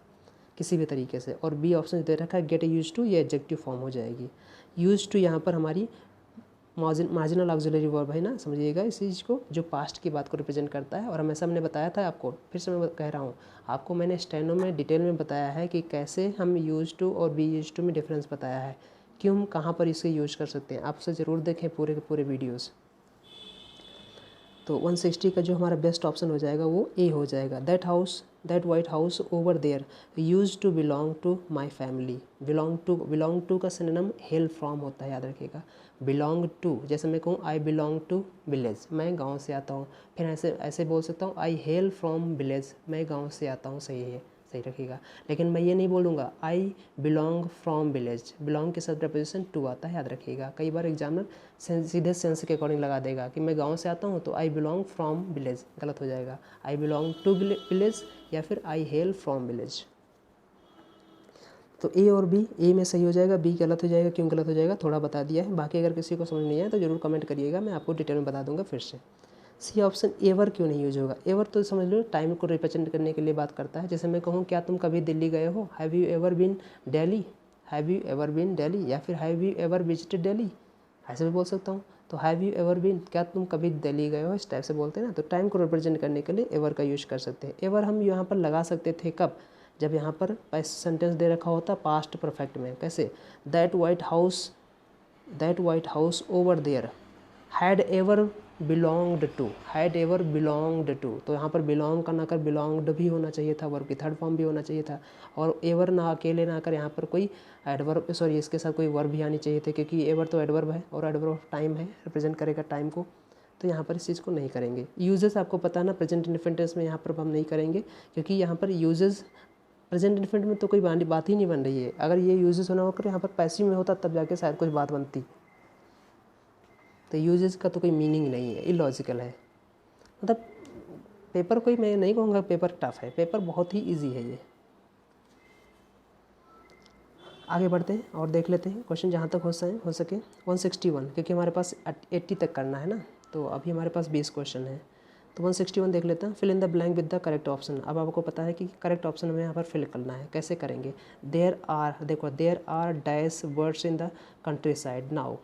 किसी भी तरीके से। और बी ऑप्शन दे रखा है गेट यूज टू, ये एडजेक्टिव फॉर्म हो जाएगी। यूज टू यहाँ पर हमारी मार्जिनल ऑक्सिलरी वर्ब है ना, समझिएगा इस चीज़ को, जो पास्ट की बात को रिप्रेजेंट करता है। और हमेशा मैंने बताया था आपको, फिर से मैं कह रहा हूँ आपको, मैंने स्टेनो में डिटेल में बताया है कि कैसे हम यूज टू और बी यूज टू में डिफरेंस बताया है, क्यों हम कहाँ पर इसे यूज कर सकते हैं। आपसे ज़रूर देखें पूरे के पूरे वीडियोज़। तो 160 का जो हमारा बेस्ट ऑप्शन हो जाएगा वो ए हो जाएगा। That white house over there use to belong to my family. Belong to का सिनोनिम हेल फ्रॉम होता है, याद रखिएगा। बिलोंग टू, जैसे मैं कहूँ आई बिलोंग टू विलेज, मैं गांव से आता हूँ। फिर ऐसे ऐसे बोल सकता हूँ आई हेल फ्रॉम विलेज, मैं गांव से आता हूँ। सही है, सही रखिएगा। लेकिन मैं ये नहीं बोलूँगा I belong from village, belong के साथ प्रपोजिशन टू आता है, याद रखिएगा। कई बार एग्जामिनर सीधे सेंस के अकॉर्डिंग लगा देगा कि मैं गांव से आता हूँ तो आई बिलोंग फ्रॉम विलेज, गलत हो जाएगा। आई बिलोंग टू विलेज या फिर आई हेल फ्रॉम विलेज। तो ए और बी, ए में सही हो जाएगा, बी गलत हो जाएगा। क्यों गलत हो जाएगा थोड़ा बता दिया है, बाकी अगर किसी को समझ नहीं आया तो ज़रूर कमेंट करिएगा, मैं आपको डिटेल में बता दूंगा फिर से। सी ऑप्शन एवर क्यों नहीं यूज होगा? एवर तो समझ लो टाइम को रिप्रेजेंट करने के लिए बात करता है। जैसे मैं कहूँ क्या तुम कभी दिल्ली गए हो, have you ever been Delhi, have you ever been Delhi, या फिर have you ever visited Delhi, ऐसे भी बोल सकता हूँ। तो हैव यू एवर बीन, क्या तुम कभी दिल्ली गए हो, इस टाइप से बोलते हैं ना। तो टाइम को रिप्रेजेंट करने के लिए एवर का यूज कर सकते हैं। एवर हम यहाँ पर लगा सकते थे कब? जब यहाँ पर सेंटेंस दे रखा होता पास्ट परफेक्ट में। कैसे? That white house over there had ever belonged to, had ever belonged to, तो यहाँ पर बिलोंग का ना कर बिलोंग्ड भी होना चाहिए था, वर्ब की थर्ड फॉर्म भी होना चाहिए था। और एवर ना अकेले ना कर यहाँ पर कोई एडवर्ब, सॉरी इसके साथ कोई वर्ब भी आनी चाहिए थे, क्योंकि एवर तो एडवर्ब है और एडवर्ब ऑफ टाइम है, रिप्रेजेंट करेगा टाइम को। तो यहाँ पर इस चीज़ को नहीं करेंगे। यूजेस आपको पता है ना, प्रेजेंट इनफिनिट टेंस में यहाँ पर हम नहीं करेंगे, क्योंकि यहाँ पर यूजेस प्रेजेंट इनफिनिट में तो कोई बात ही नहीं बन रही है। अगर ये यूजेस होना होकर यहाँ पर पैसिव में होता तब जाके शायद कुछ बात बनती। तो यूजेस का तो कोई मीनिंग नहीं है, इलॉजिकल है। मतलब पेपर कोई, मैं नहीं कहूँगा पेपर टफ है, पेपर बहुत ही इजी है ये। आगे बढ़ते हैं और देख लेते हैं क्वेश्चन जहाँ तक हो सके 161, क्योंकि हमारे पास 80 तक करना है ना, तो अभी हमारे पास 20 क्वेश्चन है। तो 161 देख लेते हैं। Fill in the blank with the correct option. अब आपको पता है कि करेक्ट ऑप्शन हमें यहाँ पर फिल करना है। कैसे करेंगे? There are dash words in the countryside now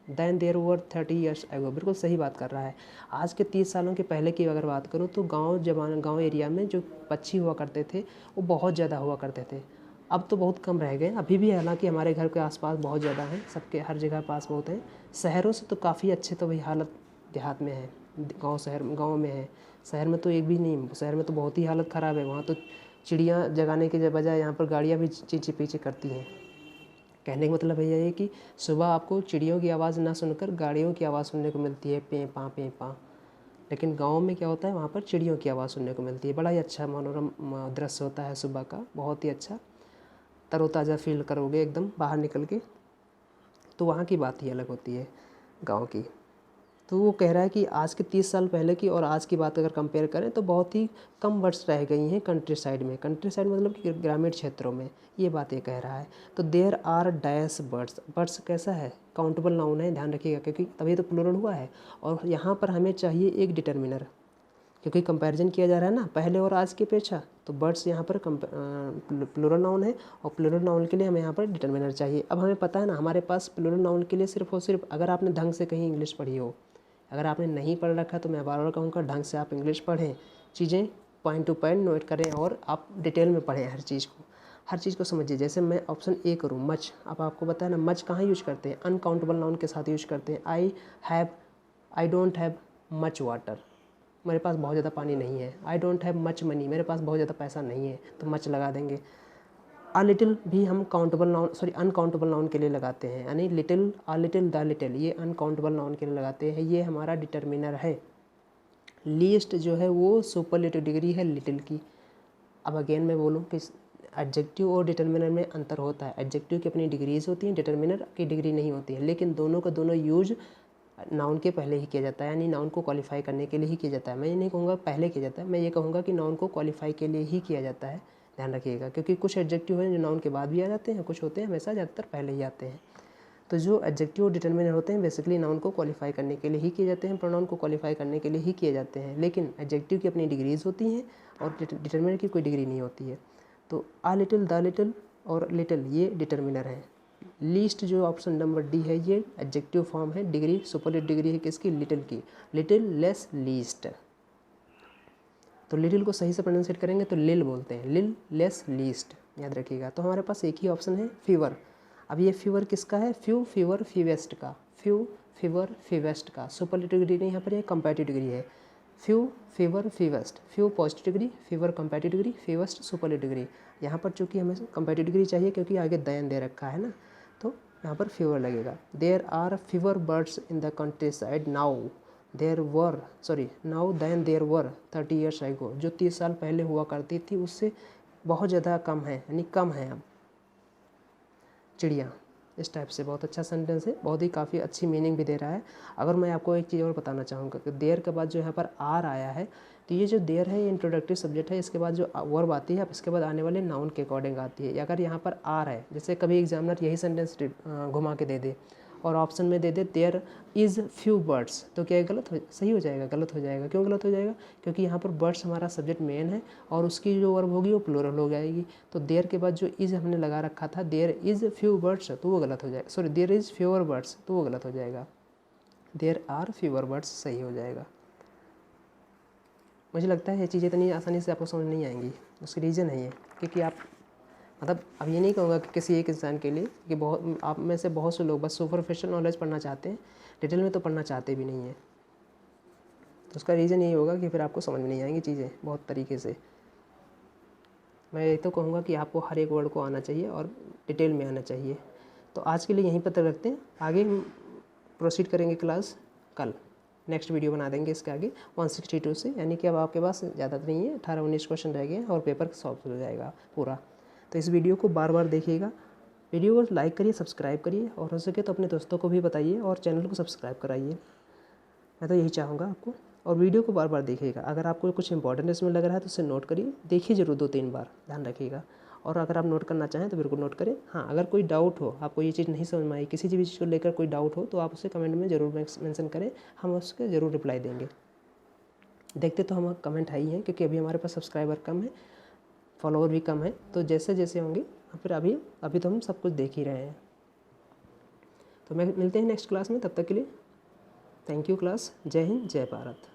then there were 30 years ago. बिल्कुल सही बात कर रहा है। आज के 30 सालों के पहले की अगर बात करूँ तो गाँव एरिया में जो पक्षी हुआ करते थे वो बहुत ज़्यादा हुआ करते थे। अब तो बहुत कम रह गए, अभी भी हालांकि हमारे घर के आसपास बहुत ज़्यादा हैं, सबके हर जगह पास बहुत हैं। शहरों से तो काफ़ी अच्छे तो भाई हालत देहात में है, गांव में है। शहर में तो एक भी नहीं, शहर में तो बहुत ही हालत ख़राब है। वहाँ तो चिड़ियाँ जगाने के बजाय यहाँ पर गाड़ियाँ भी चींची पीछे करती हैं। कहने का मतलब भैया ये कि सुबह आपको चिड़ियों की आवाज़ ना सुनकर गाड़ियों की आवाज़ सुनने को मिलती है, पें पाँ। लेकिन गांव में क्या होता है, वहाँ पर चिड़ियों की आवाज़ सुनने को मिलती है। बड़ा ही अच्छा मनोरम दृश्य होता है सुबह का, बहुत ही अच्छा, तरोताज़ा फील करोगे एकदम बाहर निकल के। तो वहाँ की बात ही अलग होती है गांव की। तो वो कह रहा है कि आज के 30 साल पहले की और आज की बात अगर कंपेयर करें तो बहुत ही कम वर्ड्स रह गई हैं कंट्री साइड में। कंट्री साइड मतलब कि ग्रामीण क्षेत्रों में, ये बात ये कह रहा है। तो there are dash birds, birds कैसा है? काउंटेबल नाउन है, ध्यान रखिएगा, क्योंकि तभी तो प्लूरल हुआ है। और यहाँ पर हमें चाहिए एक डिटर्मिनर, क्योंकि कंपैरिजन किया जा रहा है ना पहले और आज की अपेक्षा। तो बर्ड्स यहाँ पर प्लूरल नाउन है, और प्लूरल नाउन के लिए हमें यहाँ पर डिटर्मिनर चाहिए। अब हमें पता है ना हमारे पास प्लूरल नाउन के लिए सिर्फ और सिर्फ, अगर आपने ढंग से कहीं इंग्लिश पढ़ी हो, अगर आपने नहीं पढ़ रखा तो मैं बार बार कहूँगा ढंग से आप इंग्लिश पढ़ें, चीज़ें पॉइंट टू पॉइंट नोट करें और आप डिटेल में पढ़ें हर चीज़ को समझिए। जैसे मैं ऑप्शन ए करूँ मच, अब आपको पता है ना मच कहाँ यूज करते हैं? अनकाउंटेबल नाउन के साथ यूज करते हैं। I don't have much water, मेरे पास बहुत ज़्यादा पानी नहीं है। I don't have much money, मेरे पास बहुत ज़्यादा पैसा नहीं है, तो मच लगा देंगे। अ लिटिल भी हम काउंटेबल नाउन अनकाउंटेबल नाउन के लिए लगाते हैं, यानी little, a little, the little, ये अनकाउंटेबल नाउन के लिए लगाते हैं, ये हमारा डिटर्मिनर है। लीस्ट जो है वो सुपरलेटिव डिग्री है लिटिल की। अब अगेन मैं बोलूँ कि एडजेक्टिव और डिटर्मिनर में अंतर होता है। एडजेक्टिव की अपनी डिग्रीज होती हैं, डिटर्मिनर की डिग्री नहीं होती है, लेकिन दोनों का दोनों यूज नाउन के पहले ही किया जाता है, यानी नाउन को क्वालिफाई करने के लिए ही किया जाता है। मैं ये नहीं कहूँगा पहले किया जाता है, मैं ये कहूँगा कि नाउन को क्वालिफाई के लिए ही किया जाता है, ध्यान रखिएगा, क्योंकि कुछ एडजेक्टिव हैं जो नाउन के बाद भी आ जाते हैं, कुछ होते हैं हमेशा ज़्यादातर पहले ही आते हैं। तो जो एडजेक्टिव और डिटर्मिनर होते हैं बेसिकली नाउन को क्वालिफाई करने के लिए ही किए जाते हैं, प्रोनाउन को क्वालिफाई करने के लिए ही किए जाते हैं, लेकिन एडजेक्टिव की अपनी डिग्रीज होती हैं और डिटर्मिनर की कोई डिग्री नहीं होती है। तो अ लिटिल, द लिटिल और लिटिल ये डिटर्मिनर हैं। लीस्ट जो ऑप्शन नंबर डी है ये एडजेक्टिव फॉर्म है, डिग्री सुपरलेटिव डिग्री है किसकी, लिटिल की, लिटिल, लेस, लीस्ट। तो लिटिल को सही से प्रोनाउंसिएट करेंगे तो लिल बोलते हैं, लिल, लेस, लीस्ट, याद रखिएगा। तो हमारे पास एक ही ऑप्शन है फीवर। अब ये फीवर किसका है, फ्यू, फीवर, फीवेस्ट का, फ्यू, फीवर, फीवेस्ट का। सुपरलेटिव डिग्री नहीं, यहाँ पर ये कंपैरेटिव डिग्री है। Few, fewer, fewest, few positive degree, fewer comparative degree, fewest superlative degree. यहाँ पर चूंकि हमें कंपैरेटिव डिग्री चाहिए क्योंकि आगे दयन दे रखा है ना, तो यहाँ पर फीवर लगेगा। There are fewer birds in the countryside now, now then there were 30 years ago. जो 30 साल पहले हुआ करती थी उससे बहुत ज़्यादा कम है, यानी कम है अब चिड़िया। इस टाइप से बहुत अच्छा सेंटेंस है, बहुत ही काफ़ी अच्छी मीनिंग भी दे रहा है। अगर मैं आपको एक चीज़ और बताना चाहूँगा कि देयर के बाद जो यहाँ पर आर आया है, तो ये जो देयर है ये इंट्रोडक्टिव सब्जेक्ट है, इसके बाद जो वर्ब आती है अब इसके बाद आने वाले नाउन के अकॉर्डिंग आती है। अगर यहाँ पर आर है, जैसे कभी एग्जामिनर यही सेंटेंस घुमा के दे दे और ऑप्शन में दे दे देयर इज़ फ्यू बर्ड्स, तो क्या गलत हो, सही हो जाएगा, गलत हो जाएगा। क्यों गलत हो जाएगा, क्योंकि यहाँ पर बर्ड्स हमारा सब्जेक्ट मेन है और उसकी जो वर्ब होगी वो प्लूरल हो जाएगी। तो देयर के बाद जो इज़ हमने लगा रखा था, देयर इज़ फ्यू बर्ड्स, तो वो गलत हो जाएगा। Sorry, there is fewer birds, तो वो गलत हो जाएगा। देयर आर फ्यूअर बर्ड्स सही हो जाएगा। मुझे लगता है ये चीज़ें इतनी आसानी से आपको समझ नहीं आएंगी, उसकी रीज़न है ये, क्योंकि आप मतलब अब ये नहीं कहूँगा कि किसी एक इंसान के लिए कि बहुत आप में से बहुत से लोग बस सुपरफिशियल नॉलेज पढ़ना चाहते हैं, डिटेल में तो पढ़ना चाहते भी नहीं है। तो उसका रीज़न यही होगा कि फिर आपको समझ में नहीं आएंगी चीज़ें बहुत तरीके से। मैं ये तो कहूँगा कि आपको हर एक वर्ड को आना चाहिए और डिटेल में आना चाहिए। तो आज के लिए यहीं पर तक रखते हैं, आगे प्रोसीड करेंगे क्लास कल, नेक्स्ट वीडियो बना देंगे इसके आगे 162 से, यानी कि अब आपके पास ज़्यादा नहीं है, 18-19 क्वेश्चन रह गए और पेपर सॉल्व हो जाएगा पूरा। तो इस वीडियो को बार बार देखिएगा, वीडियो को लाइक करिए, सब्सक्राइब करिए और हो सके तो अपने दोस्तों को भी बताइए और चैनल को सब्सक्राइब कराइए। मैं तो यही चाहूँगा आपको, और वीडियो को बार बार देखिएगा। अगर आपको कुछ इंपॉर्टेंट इसमें लग रहा है तो उसे नोट करिए, देखिए जरूर 2-3 बार, ध्यान रखिएगा। और अगर आप नोट करना चाहें तो बिल्कुल नोट करें। हाँ, अगर कोई डाउट हो, आपको ये चीज़ नहीं समझ में आई, किसी भी चीज़ को लेकर कोई डाउट हो तो आप उसे कमेंट में ज़रूर मेंशन करें, हम उसके ज़रूर रिप्लाई देंगे। देखते तो हम कमेंट है ही हैं, क्योंकि अभी हमारे पास सब्सक्राइबर कम है, फॉलोअर भी कम है, तो जैसे जैसे होंगे फिर अभी तो हम सब कुछ देख ही रहे हैं। तो मैं मिलते हैं नेक्स्ट क्लास में, तब तक के लिए थैंक यू क्लास। जय हिंद, जय भारत।